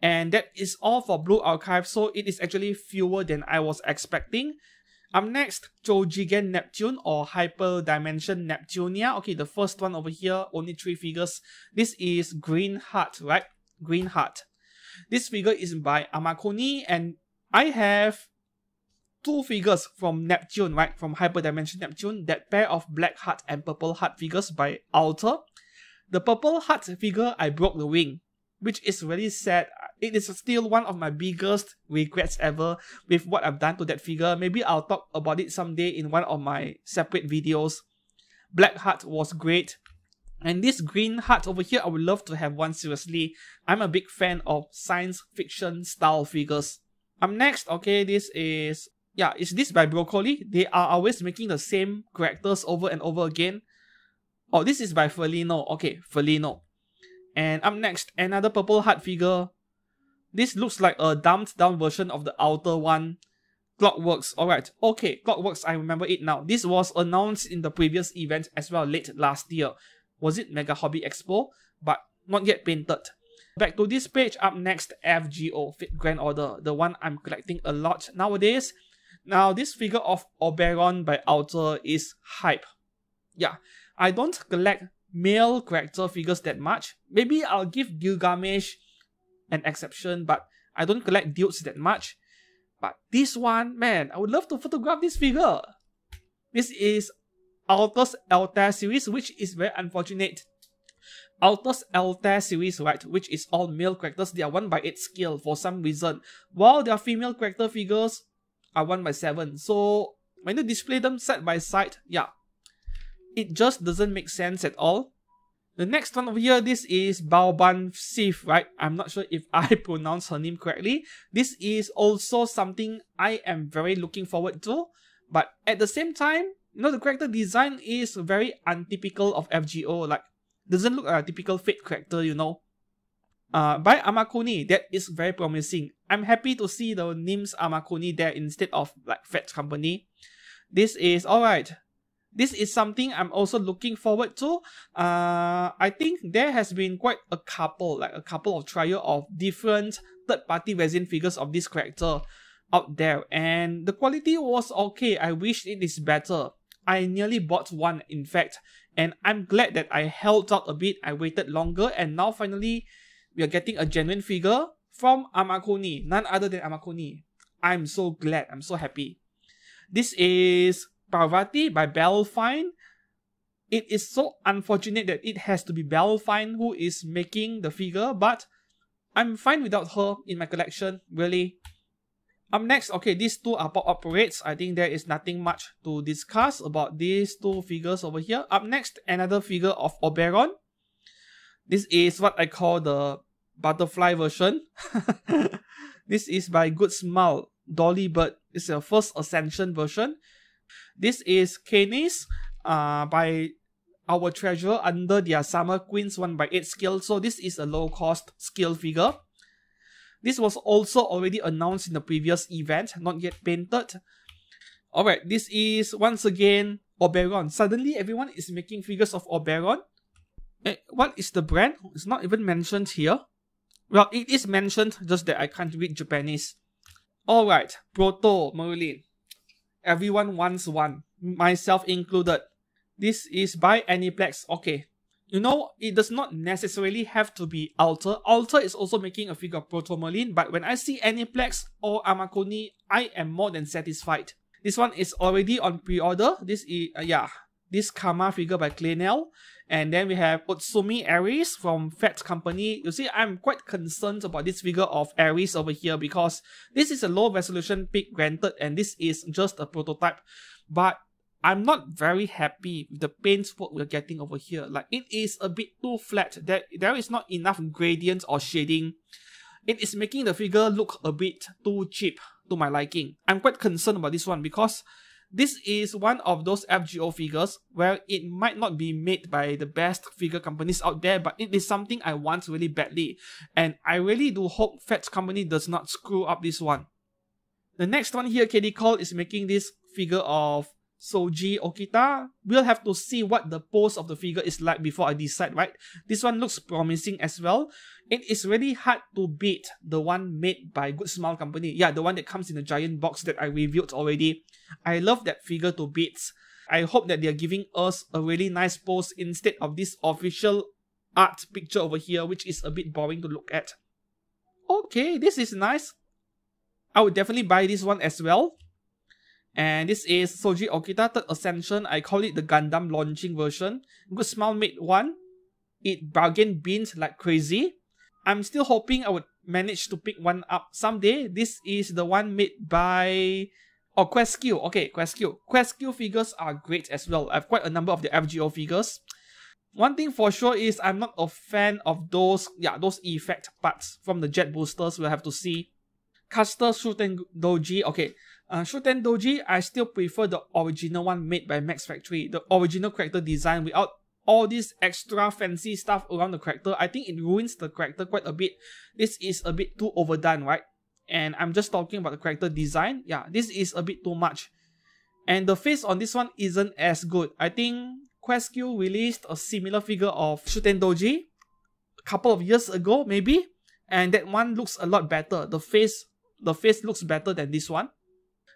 And that is all for Blue Archive, so it is actually fewer than I was expecting. Up next, Choujigen Neptune or Hyper Dimension Neptunia. Okay, the first one over here, only 3 figures. This is Green Heart, right? Green Heart. This figure is by Amakuni and I have 2 figures from Neptune, right? From Hyper Dimension Neptune. That pair of Black Heart and Purple Heart figures by Alter. The Purple Heart figure, I broke the wing, which is really sad. it is still one of my biggest regrets ever with what I've done to that figure. Maybe I'll talk about it someday in one of my separate videos. Blackheart was great. And this green heart over here, I would love to have one, seriously. I'm a big fan of science fiction style figures. Next, okay, this is this by Broccoli. They are always making the same characters over and over again. Oh, this is by Felino. Okay, Felino. And up next, another purple heart figure. This looks like a dumbed down version of the outer one. Clockworks. Alright, okay, Clockworks, I remember it now. This was announced in the previous event as well, late last year. Was it Mega Hobby Expo? But not yet painted. Back to this page, up next, FGO, Fate Grand Order, the one I'm collecting a lot nowadays. Now, this figure of Oberon by Outer is hype. Yeah, I don't collect male character figures that much. Maybe I'll give Gilgamesh an exception, but I don't collect dudes that much. But this one, man, I would love to photograph this figure. This is Altus Altair series, which is very unfortunate. Altus Altair series, right, which is all male characters, they are 1/8 scale for some reason, while their female character figures are 1/7. So when you display them side by side, yeah, it just doesn't make sense at all. The next one over here, this is Baoban Sif, right? I'm not sure if I pronounce her name correctly. This is also something I am very looking forward to, but at the same time, you know, the character design is very untypical of FGO, like, doesn't look like a typical Fate character, you know. By Amakuni, that is very promising. I'm happy to see the names Amakuni there instead of, like, Fate Company. This is alright. This is something I'm also looking forward to. I think there has been quite a couple of trial of different third-party resin figures of this character out there, and the quality was okay. I wish it is better. I nearly bought one, in fact, and I'm glad that I held out a bit. I waited longer, and now finally we are getting a genuine figure from Amakuni, none other than Amakuni. I'm so glad, I'm so happy. This is Parvati by Belfine. It is so unfortunate that it has to be Belfine who is making the figure, but I'm fine without her in my collection, really. Up next, okay, these two are pop-up parades. I think there is nothing much to discuss about these two figures over here. Up next, another figure of Oberon. This is what I call the butterfly version. This is by Good Smile, Dolly Bird. It's a first Ascension version. This is Canis by Our Treasure under their Summer Queens 1/8 scale. So this is a low-cost scale figure. This was also already announced in the previous event, not yet painted. Alright, this is once again Oberon. Suddenly everyone is making figures of Oberon. What is the brand? It's not even mentioned here. Well, it is mentioned, just that I can't read Japanese. Alright, Proto Merlin. Everyone wants one, myself included. This is by Aniplex. Okay. You know, it does not necessarily have to be Alter. Alter is also making a figure of Proto Merlin, but when I see Aniplex or Amakuni, I am more than satisfied. This one is already on pre-order. This is, this Kama figure by Claynel. And then we have Utsumi Aries from Fate Company. You see, I'm quite concerned about this figure of Aries over here because this is a low resolution pic, granted, and this is just a prototype. But I'm not very happy with the paint work we're getting over here. Like, it is a bit too flat. There is not enough gradient or shading. It is making the figure look a bit too cheap to my liking. I'm quite concerned about this one because this is one of those FGO figures where it might not be made by the best figure companies out there, but it is something I want really badly. And I really do hope Fate Company does not screw up this one. The next one here, KD Call is making this figure of Soji Okita. We'll have to see what the pose of the figure is like before I decide, right? This one looks promising as well. It is really hard to beat the one made by Good Smile Company. Yeah, the one that comes in a giant box that I reviewed already. I love that figure to bits. I hope that they are giving us a really nice pose instead of this official art picture over here, which is a bit boring to look at. Okay, this is nice. I would definitely buy this one as well. And this is Soji Okita 3rd Ascension. I call it the Gundam launching version. Good Smile made one. It bargain binned like crazy. I'm still hoping I would manage to pick one up someday. This is the one made by QuestQ. Okay, QuestQ. QuestQ figures are great as well. I have quite a number of the FGO figures. One thing for sure is I'm not a fan of those effect parts from the jet boosters. We'll have to see. Caster Shuten Doji. Okay, Shuten Doji, I still prefer the original one made by Max Factory. The original character design without all this extra fancy stuff around the character. I think it ruins the character quite a bit. This is a bit too overdone, right? And I'm just talking about the character design. Yeah, this is a bit too much. And the face on this one isn't as good. I think QuestQ released a similar figure of Shuten Doji a couple of years ago, maybe. And that one looks a lot better. The face looks better than this one.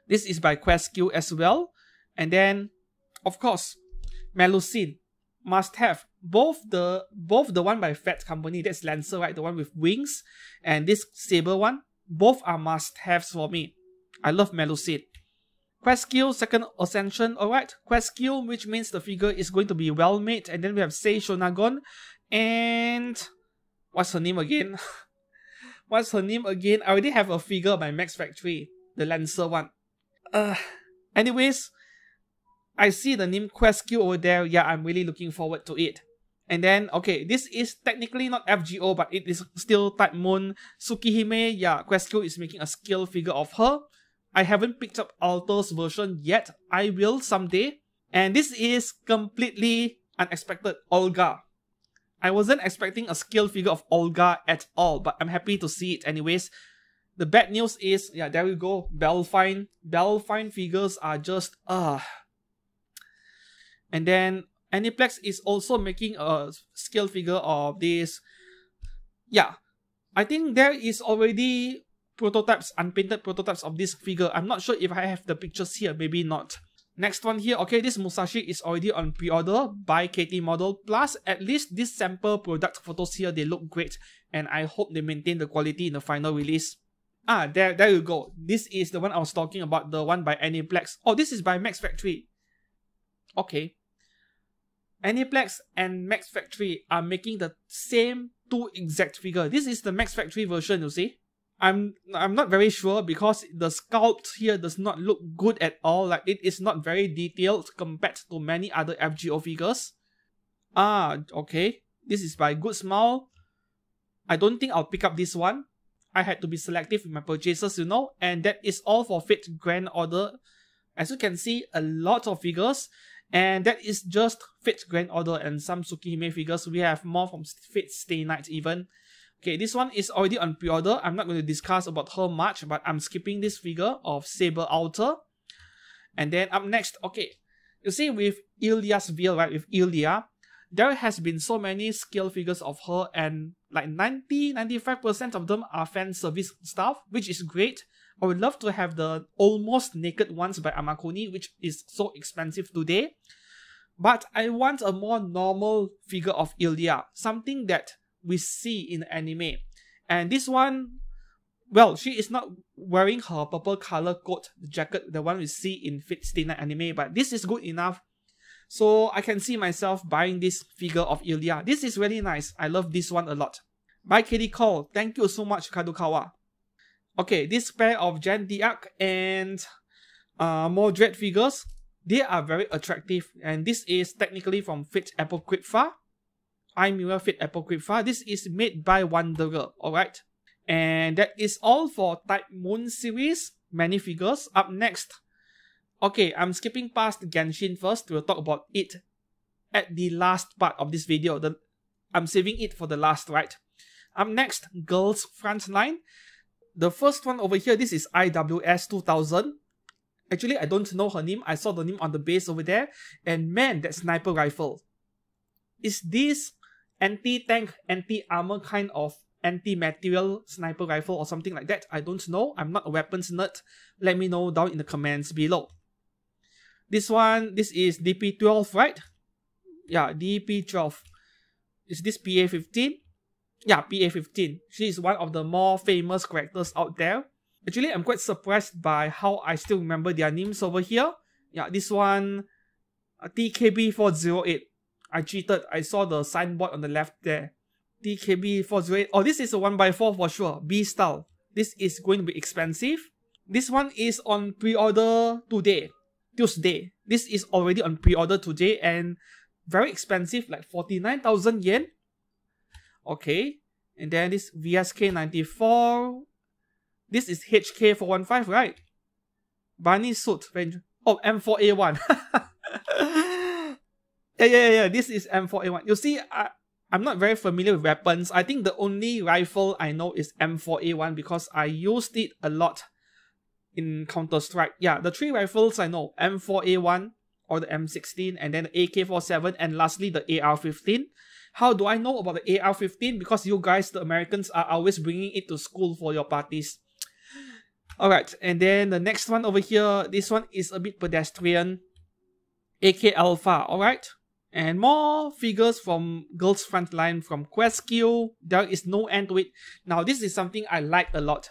This is by QuestQ as well. And then, of course, Melusine. Must have. Both the one by Fat Company, that's Lancer, right? The one with wings. And this Saber one. Both are must-haves for me. I love Melusine. QuestQ, Second Ascension. Alright, QuestQ, which means the figure is going to be well made. And then we have Sei Shonagon. And what's her name again? What's her name again? I already have a figure by Max Factory. The Lancer one. Anyways, I see the name QuestQ over there. Yeah, I'm really looking forward to it. And then, okay, this is technically not FGO, but it is still Type Moon Tsukihime. Yeah, QuestQ is making a scale figure of her. I haven't picked up Alto's version yet. I will someday. And this is completely unexpected. Olga. I wasn't expecting a scale figure of Olga at all, but I'm happy to see it anyways. The bad news is, yeah, there we go. Belfine. Belfine figures are just, And then Aniplex is also making a scale figure of this. Yeah, I think there is already prototypes, unpainted prototypes of this figure. I'm not sure if I have the pictures here, maybe not. Next one here, okay, this Musashi is already on pre-order by KT Model. Plus, at least these sample product photos here, they look great. And I hope they maintain the quality in the final release. There you go. This is the one I was talking about, the one by Aniplex. Oh, this is by Max Factory. Okay. Aniplex and Max Factory are making the same two exact figure. This is the Max Factory version, you see. I'm not very sure because the sculpt here does not look good at all. Like, it is not very detailed compared to many other FGO figures. Okay. This is by Good Smile. I don't think I'll pick up this one. I had to be selective with my purchases, you know. And that is all for Fate Grand Order. As you can see, a lot of figures. And that is just Fate Grand Order and some Tsukihime figures. We have more from Fate Stay Night even. Okay, this one is already on pre-order. I'm not going to discuss about her much, but I'm skipping this figure of Saber Alter. And then up next, okay, you see with Ilya's Veil, right, with Ilya, there has been so many scale figures of her and like 90-95% of them are fan service stuff, which is great. I would love to have the almost naked ones by Amakuni, which is so expensive today. But I want a more normal figure of Ilya, something that we see in anime. And this one, well, she is not wearing her purple color coat jacket, the one we see in Fate Stay Night anime, but this is good enough. So I can see myself buying this figure of Ilya. This is really nice. I love this one a lot. By Katie Cole. Thank you so much, Kadokawa. Okay, this pair of Jan Diak and Mordred figures, they are very attractive. And this is technically from Fate Apocrypha. I'm Mirror Fate Apocrypha. This is made by Wanderer, alright? And that is all for Type Moon series. Many figures. Up next, okay, I'm skipping past Genshin first. We'll talk about it at the last part of this video. I'm saving it for the last, right? Up next, Girls Frontline. The first one over here, this is IWS 2000. Actually, I don't know her name. I saw the name on the base over there. And man, that sniper rifle. Is this anti-tank, anti-armor kind of anti-material sniper rifle or something like that? I don't know. I'm not a weapons nerd. Let me know down in the comments below. This one, this is DP12, right? Yeah, DP12. Is this PA15? Yeah, PA15. She is one of the more famous characters out there. Actually, I'm quite surprised by how I still remember their names over here. Yeah, this one, TKB408. I cheated. I saw the signboard on the left there. TKB 408. Oh, this is a 1x4 for sure. B style. This is going to be expensive. This one is on pre-order today, Tuesday. This is already on pre-order today and very expensive, like 49,000 yen. Okay. And then this VSK 94. This is HK 415, right? Bunny suit. Oh, M4A1. Yeah. This is M4A1. You see, I'm not very familiar with weapons. I think the only rifle I know is M4A1 because I used it a lot in Counter-Strike. Yeah, the 3 rifles I know. M4A1 or the M16 and then the AK-47 and lastly the AR-15. How do I know about the AR-15? Because you guys, the Americans, are always bringing it to school for your parties. Alright, and then the next one over here, this one is a bit pedestrian. AK Alpha, alright? And more figures from Girls Frontline from Quest-Q. There is no end to it. Now, this is something I like a lot.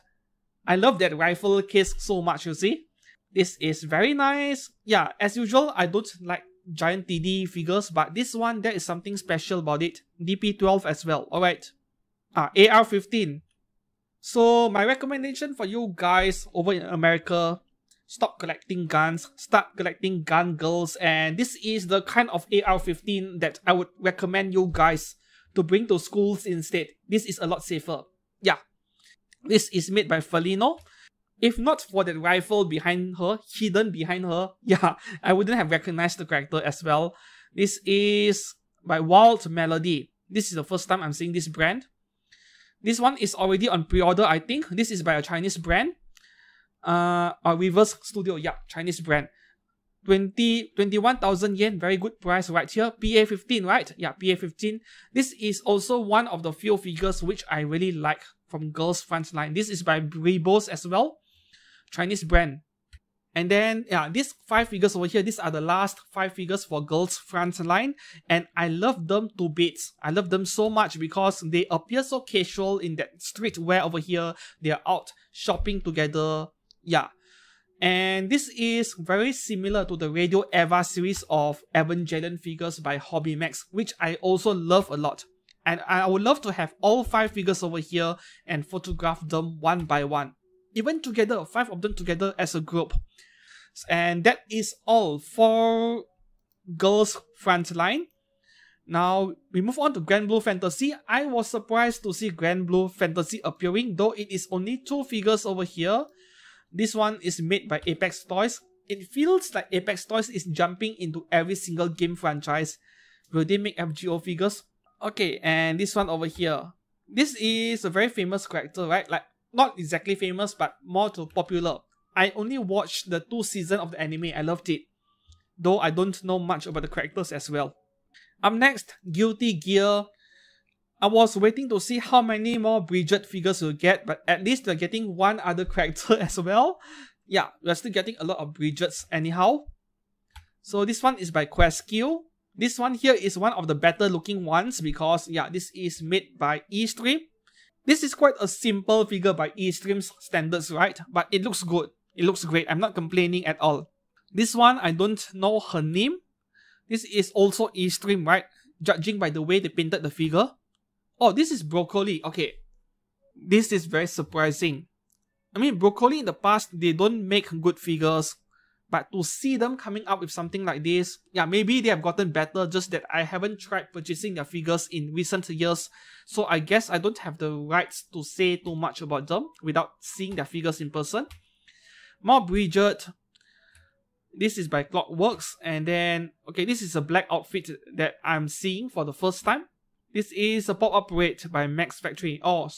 I love that rifle case so much, you see? This is very nice. Yeah, as usual, I don't like giant TD figures, but this one, there is something special about it. DP12 as well, alright? AR-15. So, my recommendation for you guys over in America, stop collecting guns, start collecting gun girls, and this is the kind of AR-15 that I would recommend you guys to bring to schools instead. This is a lot safer. Yeah. This is made by Felino. If not for that rifle behind her, hidden behind her, yeah, I wouldn't have recognized the character as well. This is by Wild Melody. This is the first time I'm seeing this brand. This one is already on pre-order, I think. This is by a Chinese brand. Reverse Studio, yeah, Chinese brand. 21,000 yen, very good price right here. PA-15, right? Yeah, PA-15. This is also one of the few figures which I really like from Girls Frontline. This is by Rebos as well. Chinese brand. And then, yeah, these 5 figures over here, these are the last 5 figures for Girls Frontline. And I love them to bits. I love them so much because they appear so casual in that streetwear over here. They are out shopping together. Yeah. And this is very similar to the Radio Eva series of Evangelion figures by Hobby Max, which I also love a lot. And I would love to have all 5 figures over here and photograph them one by one. Even together, 5 of them together as a group. And that is all for Girls Frontline. Now, we move on to Grand Blue Fantasy. I was surprised to see Grand Blue Fantasy appearing, though it is only 2 figures over here. This one is made by Apex Toys. It feels like Apex Toys is jumping into every single game franchise. Will they make FGO figures? Okay, and this one over here. This is a very famous character, right? Like, not exactly famous, but more to popular. I only watched the 2 seasons of the anime. I loved it. Though I don't know much about the characters as well. Up next, Guilty Gear. I was waiting to see how many more Bridget figures we'll get, but at least we're getting one other character as well. Yeah, we're still getting a lot of Bridgets anyhow. So this one is by Quest-Q. This one here is one of the better looking ones because, yeah, this is made by Eastream. This is quite a simple figure by Eastream's standards, right? But it looks good. It looks great. I'm not complaining at all. This one, I don't know her name. This is also Eastream, right? Judging by the way they painted the figure. Oh, this is Broccoli. Okay. This is very surprising. I mean, Broccoli in the past, they don't make good figures. But to see them coming up with something like this, yeah, maybe they have gotten better, just that I haven't tried purchasing their figures in recent years. So I guess I don't have the rights to say too much about them without seeing their figures in person. More Bridget. This is by Clockworks. And then, okay, this is a black outfit that I'm seeing for the first time. This is a pop-up red by Max Factory. Oh,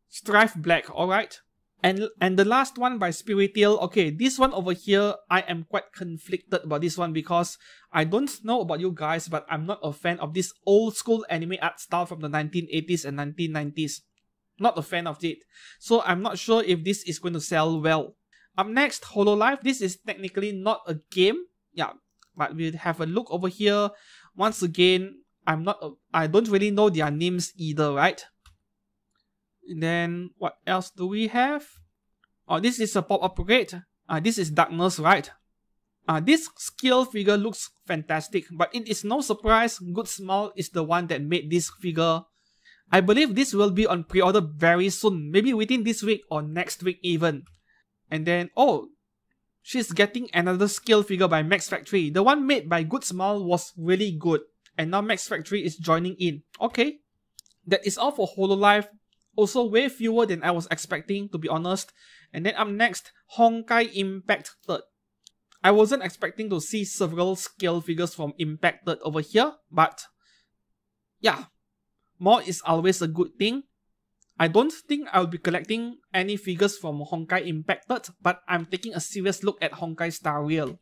Strife Black, alright. And the last one by Spiritail. Okay, this one over here, I am quite conflicted about this one because I don't know about you guys, but I'm not a fan of this old school anime art style from the 1980s and 1990s. Not a fan of it. So I'm not sure if this is going to sell well. Up next, Hololive. This is technically not a game. Yeah, but we'll have a look over here. Once again, I don't really know their names either, right? And then, what else do we have? Oh, this is a pop-up red. This is Darkness, right? This scale figure looks fantastic, but it is no surprise Good Smile is the one that made this figure. I believe this will be on pre-order very soon, maybe within this week or next week even. And then, oh, she's getting another scale figure by Max Factory. The one made by Good Smile was really good, and now Max Factory is joining in. Okay, that is all for Hololive. Also way fewer than I was expecting, to be honest. And then up next, Honkai Impact 3rd. I wasn't expecting to see several scale figures from Impact 3rd over here, but yeah, more is always a good thing. I don't think I'll be collecting any figures from Honkai Impact 3rd, but I'm taking a serious look at Honkai Star Rail.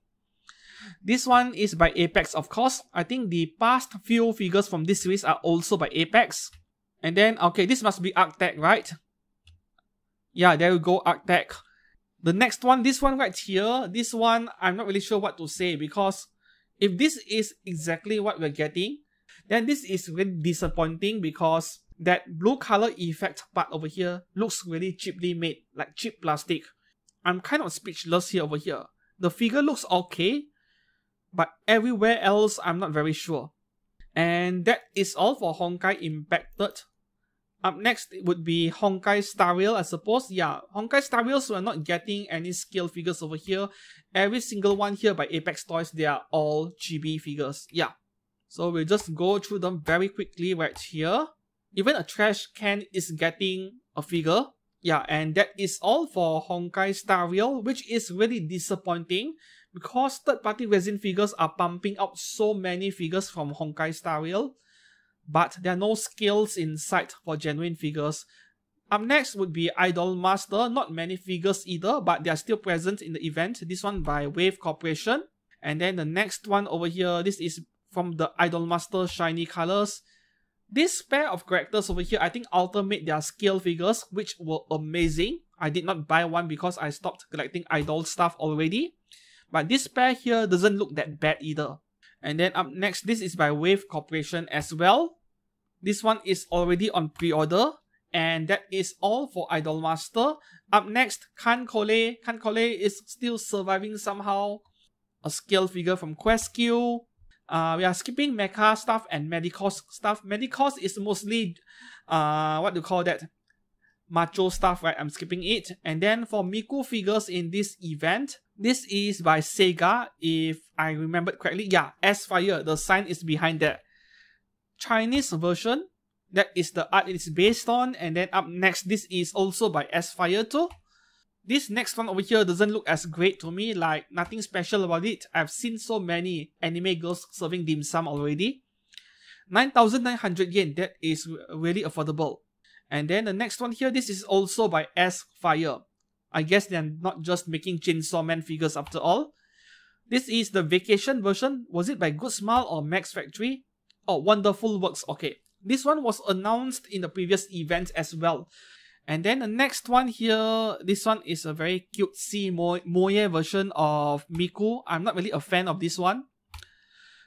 This one is by Apex, of course. I think the past few figures from this series are also by Apex. And then, okay, this must be Arctech, right? Yeah, there we go, Arctech. The next one, this one right here, this one, I'm not really sure what to say, because if this is exactly what we're getting, then this is really disappointing, because that blue color effect part over here looks really cheaply made, like cheap plastic. I'm kind of speechless here over here. The figure looks okay, but everywhere else I'm not very sure. And that is all for Honkai Impact 3rd. Up next, it would be Honkai Star Rail, I suppose. Yeah, Honkai Star Rails, we're not getting any scale figures over here. Every single one here by Apex Toys, they are all chibi figures. Yeah. So we'll just go through them very quickly right here. Even a trash can is getting a figure. Yeah, and that is all for Honkai Star Rail, which is really disappointing, because third-party resin figures are pumping out so many figures from Honkai Star Rail, but there are no scales in sight for genuine figures. Up next would be Idolmaster. Not many figures either, but they are still present in the event. This one by Wave Corporation. And then the next one over here, this is from the Idolmaster Shiny Colors. This pair of characters over here, I think Alter made their scale figures, which were amazing. I did not buy one because I stopped collecting Idol stuff already. But this pair here doesn't look that bad either. And then up next, this is by Wave Corporation as well. This one is already on pre-order. And that is all for Idolmaster. Up next, Kankole. Kankole is still surviving somehow. A scale figure from Questq. We are skipping Mecha stuff and Medicos stuff. Medicos is mostly, what do you call that? Macho stuff, right? I'm skipping it. And then for Miku figures in this event, this is by Sega, if I remembered correctly. Yeah, S-Fire, the sign is behind that. Chinese version, that is the art it is based on. And then up next, this is also by S-Fire too. This next one over here doesn't look as great to me, like nothing special about it. I've seen so many anime girls serving dim sum already. 9,900 yen, that is really affordable. And then the next one here, this is also by S-Fire. I guess they're not just making Chainsaw Man figures after all. This is the vacation version. Was it by Good Smile or Max Factory? Oh, Wonderful Works. Okay. This one was announced in the previous event as well. And then the next one here, this one is a very cutesy moe version of Miku. I'm not really a fan of this one.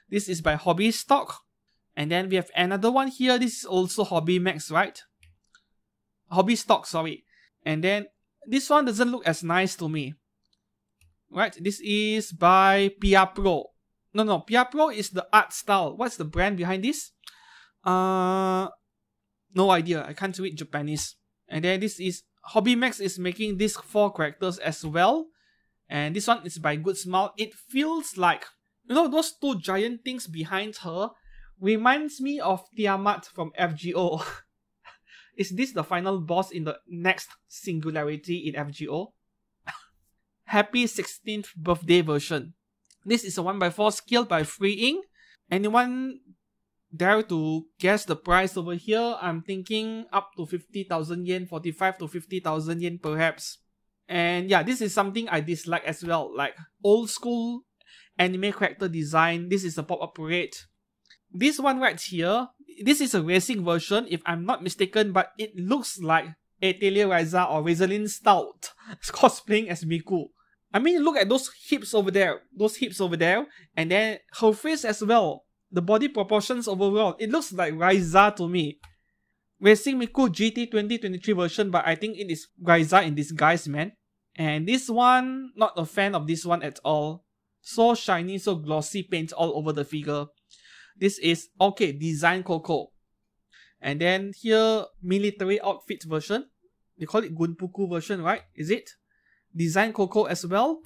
This is by Hobby Stock. And then we have another one here. This is also Hobby Max, right? Hobby Stock, sorry. And then this one doesn't look as nice to me. Right, this is by Pia Pro. No, Pia Pro is the art style. What's the brand behind this? No idea. I can't read Japanese. And then this is Hobby Max is making these 4 characters as well. And this one is by Good Smile. It feels like, you know, those 2 giant things behind her reminds me of Tiamat from FGO. Is this the final boss in the next Singularity in FGO? Happy 16th birthday version. This is a 1x4 scaled by Freeing. Anyone dare to guess the price over here? I'm thinking up to 50,000 yen, 45 to 50,000 yen perhaps. And yeah, this is something I dislike as well. Like old school anime character design. This is a pop-up parade. This one right here, this is a racing version if I'm not mistaken, but it looks like Atelier Ryza or Razorlin Stout cosplaying as Miku. I mean, look at those hips over there. And then her face as well. The body proportions overall. It looks like Ryza to me. Racing Miku GT 2023 version, but I think it is Ryza in disguise, man. And this one, not a fan of this one at all. So shiny, so glossy paint all over the figure. This is, okay, Design Coco. And then here, military outfit version. They call it Gunpuku version, right? Is it? Design Coco as well.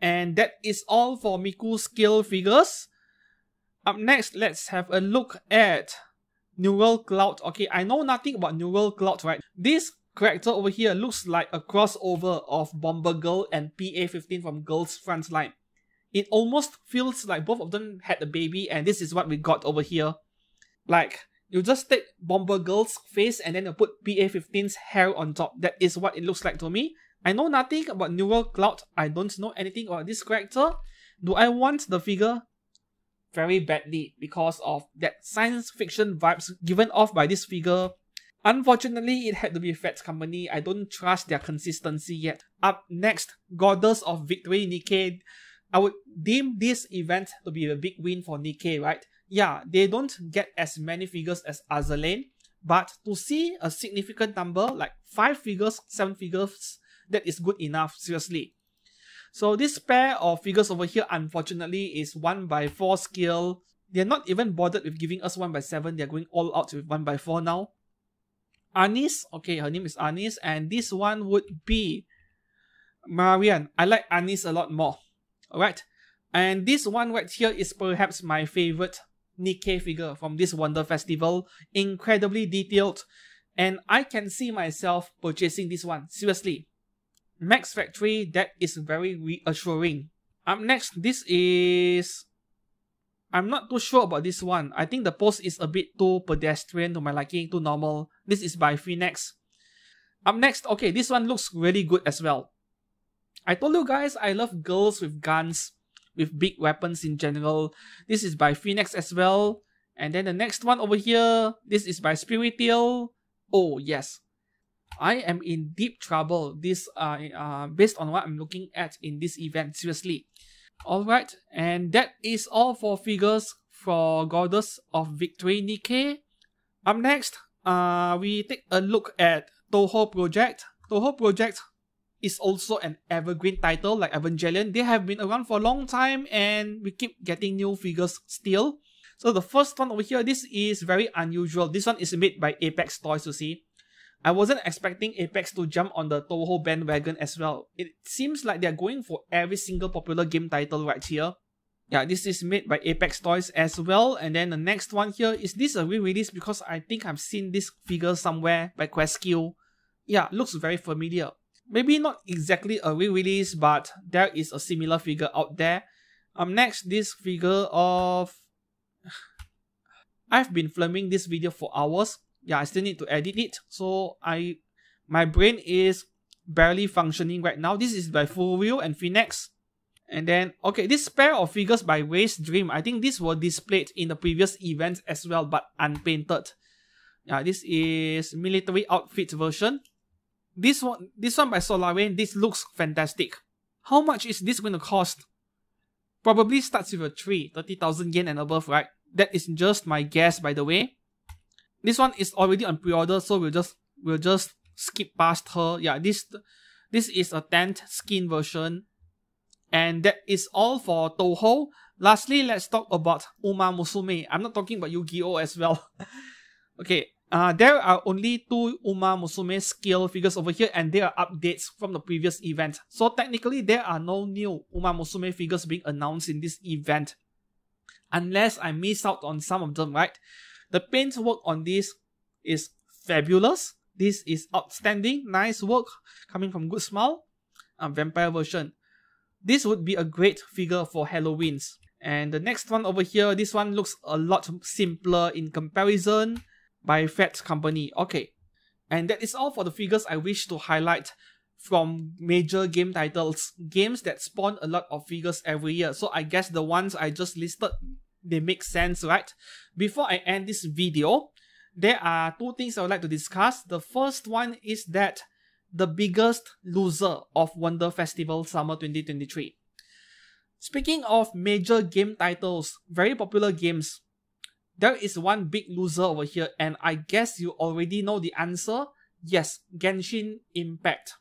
And that is all for Miku scale figures. Up next, let's have a look at Neural Cloud. Okay, I know nothing about Neural Cloud, right? This character over here looks like a crossover of Bomber Girl and PA-15 from Girls Frontline. It almost feels like both of them had a baby, and this is what we got over here. Like, you just take Bomber Girl's face and then you put PA-15's hair on top. That is what it looks like to me. I know nothing about Neural Cloud. I don't know anything about this character. Do I want the figure? Very badly, because of that science fiction vibes given off by this figure. Unfortunately, it had to be Fat Company. I don't trust their consistency yet. Up next, Goddess of Victory Nikke. I would deem this event to be a big win for Nikke, right? Yeah, they don't get as many figures as Azalane, but to see a significant number, like 5 figures, 7 figures, that is good enough, seriously. So this pair of figures over here, unfortunately, is 1x4 scale. They're not even bothered with giving us 1x7, they're going all out with 1x4 now. Anis, okay, her name is Anis, and this one would be Marian. I like Anis a lot more. Alright, and this one right here is perhaps my favorite Nikke figure from this Wonder Festival. Incredibly detailed, and I can see myself purchasing this one, seriously. Max Factory, that is very reassuring. Up next, this is... I'm not too sure about this one. I think the pose is a bit too pedestrian to my liking, too normal. This is by Phoenix. Up next, okay, this one looks really good as well. I told you guys I love girls with guns, with big weapons in general. This is by Phoenix as well. And then the next one over here, this is by Spiritail. Oh yes, I am in deep trouble. This based on what I'm looking at in this event, seriously. Alright, and that is all for figures for Goddess of Victory Nikke. Up next, we take a look at Touhou Project. Touhou Project is also an evergreen title like Evangelion. They have been around for a long time and we keep getting new figures still. So the first one over here, this is very unusual. This one is made by Apex Toys, you see. I wasn't expecting Apex to jump on the Touhou bandwagon as well. It seems like they're going for every single popular game title right here. Yeah, this is made by Apex Toys as well. And then the next one here, is this a re-release? Because I think I've seen this figure somewhere by Questkill. Yeah, looks very familiar. Maybe not exactly a re-release, but there is a similar figure out there. Next, this figure of... I've been filming this video for hours. Yeah, I still need to edit it. So my brain is barely functioning right now. This is by Full Wheel and Phoenix. And then, okay, this pair of figures by Race Dream. I think these were displayed in the previous events as well, but unpainted. Yeah, this is military outfit version. This one by Solarain, this looks fantastic. How much is this going to cost? Probably starts with a 30,000 yen and above, right? That is just my guess, by the way. This one is already on pre-order, so we'll just skip past her. Yeah, this is a 10th skin version. And that is all for Touhou. Lastly, let's talk about Uma Musume. I'm not talking about Yu-Gi-Oh as well. Okay, there are only 2 Uma Musume scale figures over here, and they are updates from the previous event. So technically, there are no new Uma Musume figures being announced in this event. Unless I miss out on some of them, right? The paint work on this is fabulous. This is outstanding. Nice work coming from Good Smile. Vampire version. This would be a great figure for Halloween's. And the next one over here, this one looks a lot simpler in comparison by Fat Company. Okay. And that is all for the figures I wish to highlight from major game titles. Games that spawn a lot of figures every year. So I guess the ones I just listed, they make sense, right? Before I end this video, there are 2 things I would like to discuss. The first one is that the biggest loser of Wonder Festival Summer 2023. Speaking of major game titles, very popular games, there is one big loser over here, and I guess you already know the answer. Yes, Genshin Impact.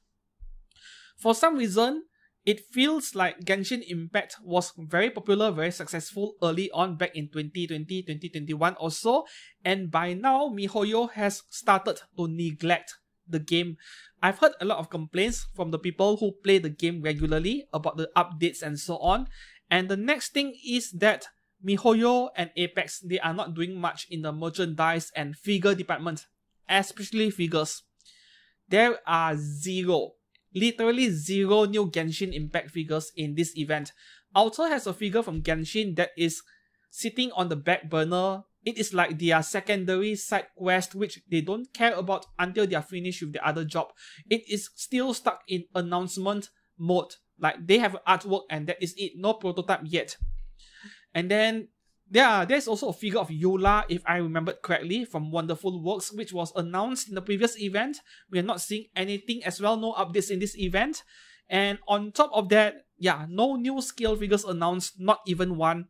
For some reason, it feels like Genshin Impact was very popular, very successful early on back in 2020, 2021 or so, and by now MiHoYo has started to neglect the game. I've heard a lot of complaints from the people who play the game regularly about the updates and so on, and the next thing is that MiHoYo and Apex, they are not doing much in the merchandise and figure department, especially figures. There are literally zero new Genshin Impact figures in this event. Alter has a figure from Genshin that is sitting on the back burner. It is like their secondary side quest which they don't care about until they are finished with the other job. It is still stuck in announcement mode. Like they have artwork and that is it, no prototype yet. And then there's also a figure of Eula, if I remembered correctly, from Wonderful Works, which was announced in the previous event. We are not seeing anything as well, no updates in this event. And on top of that, yeah, no new scale figures announced, not even one.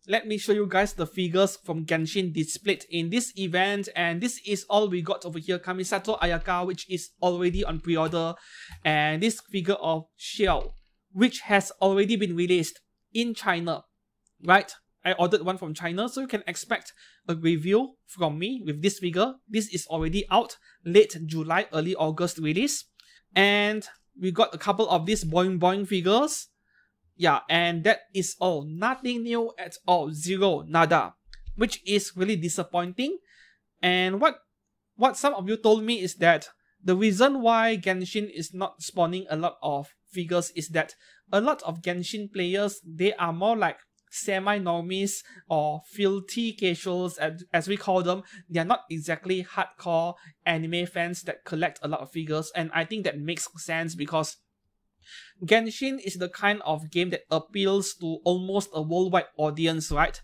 Let me show you guys the figures from Genshin displayed in this event, and this is all we got over here. Kamisato Ayaka, which is already on pre-order, and this figure of Xiao, which has already been released in China, right? I ordered one from China, so you can expect a review from me with this figure. This is already out, late July, early August release. And we got a couple of these Boing Boing figures. Yeah, and that is all. Nothing new at all. Zero, nada. Which is really disappointing. And what some of you told me is that the reason why Genshin is not spawning a lot of figures is that a lot of Genshin players, they are more like semi-normies or filthy casuals as we call them. They are not exactly hardcore anime fans that collect a lot of figures, and I think that makes sense because Genshin is the kind of game that appeals to almost a worldwide audience, right?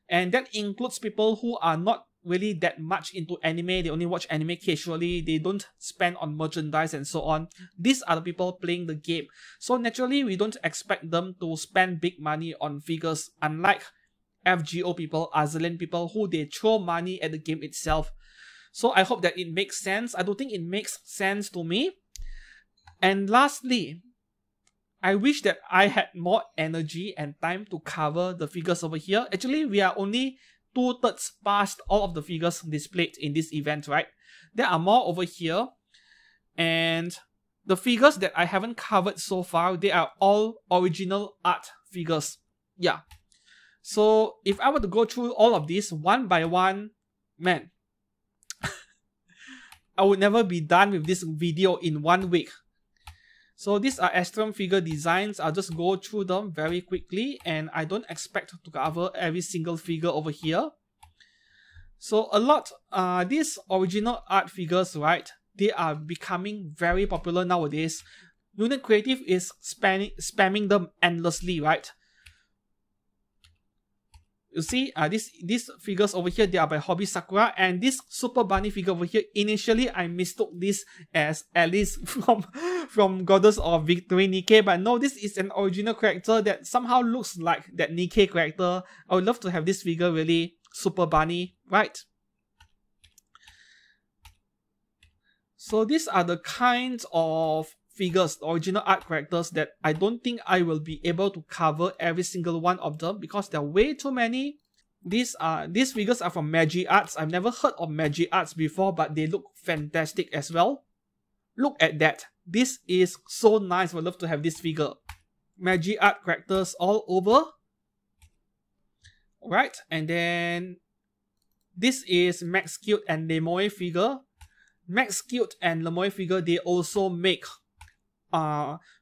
And that includes people who are not really that much into anime. They only watch anime casually, they don't spend on merchandise and so on. These are the people playing the game, so naturally we don't expect them to spend big money on figures, unlike FGO people, Azalian people, who they throw money at the game itself. So I hope that it makes sense. I don't think it makes sense to me. And lastly, I wish that I had more energy and time to cover the figures over here. Actually, we are only 2/3 past all of the figures displayed in this event, right? There are more over here, and the figures that I haven't covered so far, they are all original art figures. Yeah. So if I were to go through all of these one by one, man, I would never be done with this video in 1 week. So these are Estrom figure designs. I'll just go through them very quickly, and I don't expect to cover every single figure over here. So a lot, these original art figures, right, they are becoming very popular nowadays. Unit Creative is spamming them endlessly, right? You see, these figures over here, they are by Hobby Sakura, and this Super Bunny figure over here, initially I mistook this as Alice from Goddess of Victory Nikke, but no, this is an original character that somehow looks like that Nikke character. I would love to have this figure really Super Bunny, right? So these are the kinds of figures, original art characters, that I don't think I will be able to cover every single one of them because there are way too many. These figures are from Magi Arts. I've never heard of Magi Arts before, but they look fantastic as well. Look at that. This is so nice. I would love to have this figure. Magi Art characters all over. Alright, and then this is Max Cute and Lemoy figure. Max Cute and Lemoy figure, they also make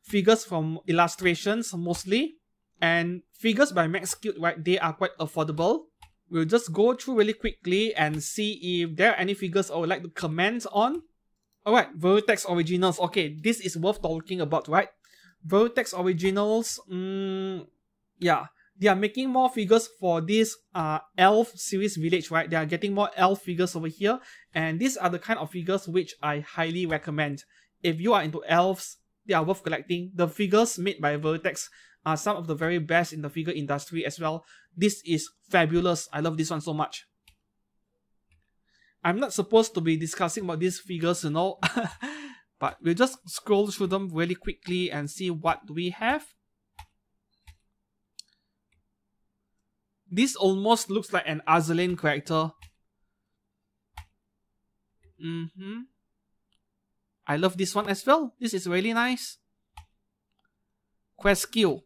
figures from illustrations mostly, and figures by Max Cute, right, they are quite affordable. We'll just go through really quickly and see if there are any figures I would like to comment on. Alright, Vertex Originals. Okay, this is worth talking about, right? Vertex Originals, yeah, they are making more figures for this elf series village, right? They are getting more elf figures over here, and these are the kind of figures which I highly recommend. If you are into elves, they are worth collecting. The figures made by Vertex are some of the very best in the figure industry as well. This is fabulous. I love this one so much. I'm not supposed to be discussing about these figures, you know. But we'll just scroll through them really quickly and see what we have. This almost looks like an Azalane character. I love this one as well. This is really nice. Quest skill.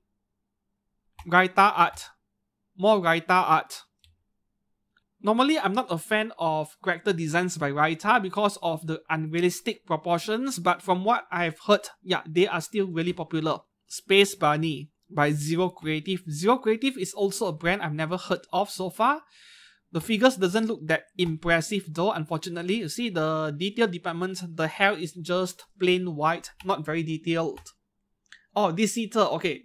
Raita art. More Raita art. Normally, I'm not a fan of character designs by Raita because of the unrealistic proportions, but from what I've heard, yeah, they are still really popular. Space Bunny by Zero Creative. Zero Creative is also a brand I've never heard of so far. The figures doesn't look that impressive though, unfortunately. You see the detail department, the hair is just plain white, not very detailed. Oh, this Eater, okay.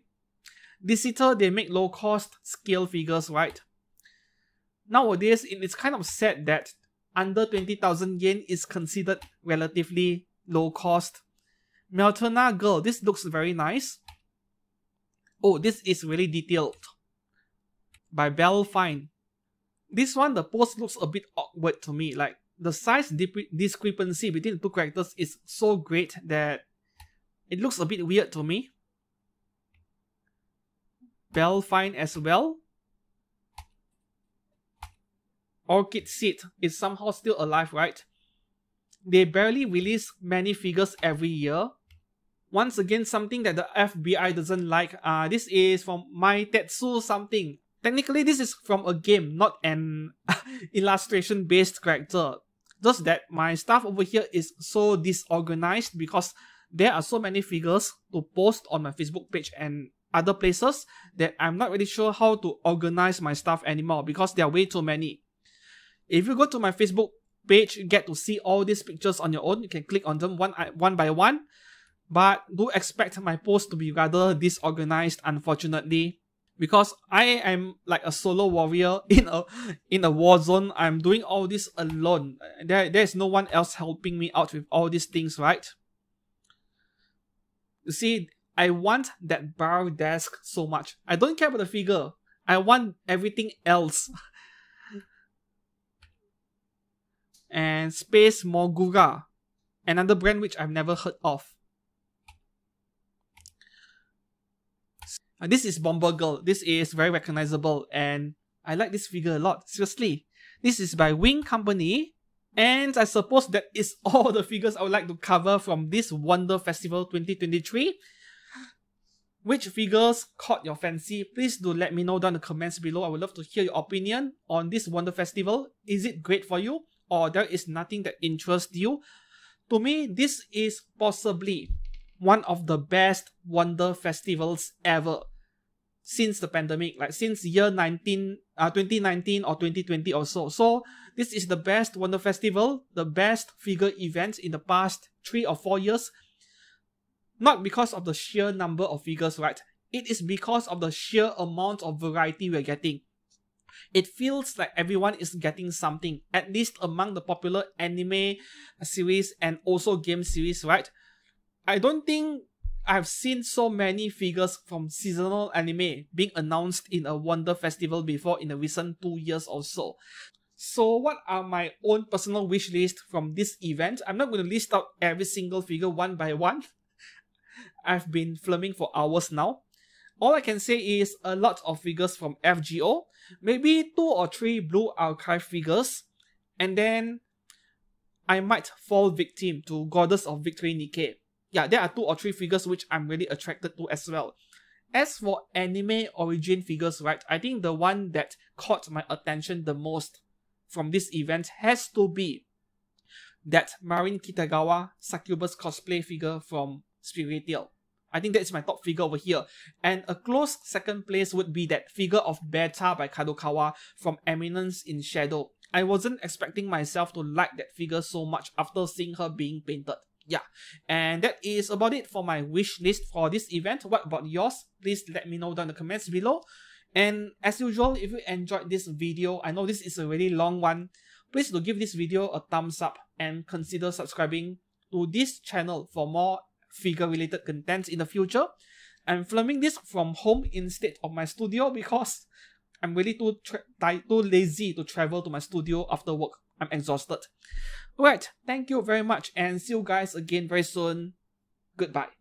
This Eater, they make low cost scale figures, right? Nowadays, it's kind of sad that under 20,000 yen is considered relatively low cost. Meltona Girl, this looks very nice. Oh, this is really detailed. By Belle Fine. This one, the pose looks a bit awkward to me. Like, the size discrepancy between the two characters is so great that it looks a bit weird to me. Belle Fine as well. Orchid Seed is somehow still alive, right? They barely release many figures every year. Once again, something that the FBI doesn't like. This is from Maitetsu something. Technically, this is from a game, not an illustration-based character. Just that my stuff over here is so disorganized because there are so many figures to post on my Facebook page and other places that I'm not really sure how to organize my stuff anymore because there are way too many. If you go to my Facebook page, you get to see all these pictures on your own. You can click on them one by one. But do expect my post to be rather disorganized, unfortunately. Because I am like a solo warrior in a war zone. I'm doing all this alone. There's no one else helping me out with all these things, right? You see, I want that bar desk so much. I don't care about the figure. I want everything else. And Space Mogura, another brand which I've never heard of. This is Bomber Girl. This is very recognizable and I like this figure a lot, seriously. This is by Wing Company and I suppose that is all the figures I would like to cover from this Wonder Festival 2023. Which figures caught your fancy? Please do let me know down in the comments below. I would love to hear your opinion on this Wonder Festival. Is it great for you? Or there is nothing that interests you? To me, this is possibly one of the best Wonder Festivals ever since the pandemic, like since year 2019 or 2020 or so. So this is the best Wonder Festival, the best figure event in the past 3 or 4 years. Not because of the sheer number of figures, right? It is because of the sheer amount of variety we're getting. It feels like everyone is getting something, at least among the popular anime series and also game series, right? I don't think I've seen so many figures from seasonal anime being announced in a Wonder Festival before in the recent 2 years or so. So what are my own personal wish list from this event? I'm not going to list out every single figure one by one. I've been filming for hours now. All I can say is a lot of figures from FGO, maybe 2 or 3 Blue Archive figures, and then I might fall victim to Goddess of Victory Nikke. Yeah, there are 2 or 3 figures which I'm really attracted to as well. As for anime origin figures, right, I think the one that caught my attention the most from this event has to be that Marin Kitagawa Succubus cosplay figure from Spiritel. I think that's my top figure over here. And a close second place would be that figure of Beta by Kadokawa from Eminence in Shadow. I wasn't expecting myself to like that figure so much after seeing her being painted. Yeah, and that is about it for my wish list for this event. What about yours? Please let me know down in the comments below. And as usual, if you enjoyed this video, I know this is a really long one, please do give this video a thumbs up and consider subscribing to this channel for more figure related content in the future. I'm filming this from home instead of my studio because I'm really too lazy to travel to my studio after work. I'm exhausted. Alright, thank you very much and see you guys again very soon. Goodbye.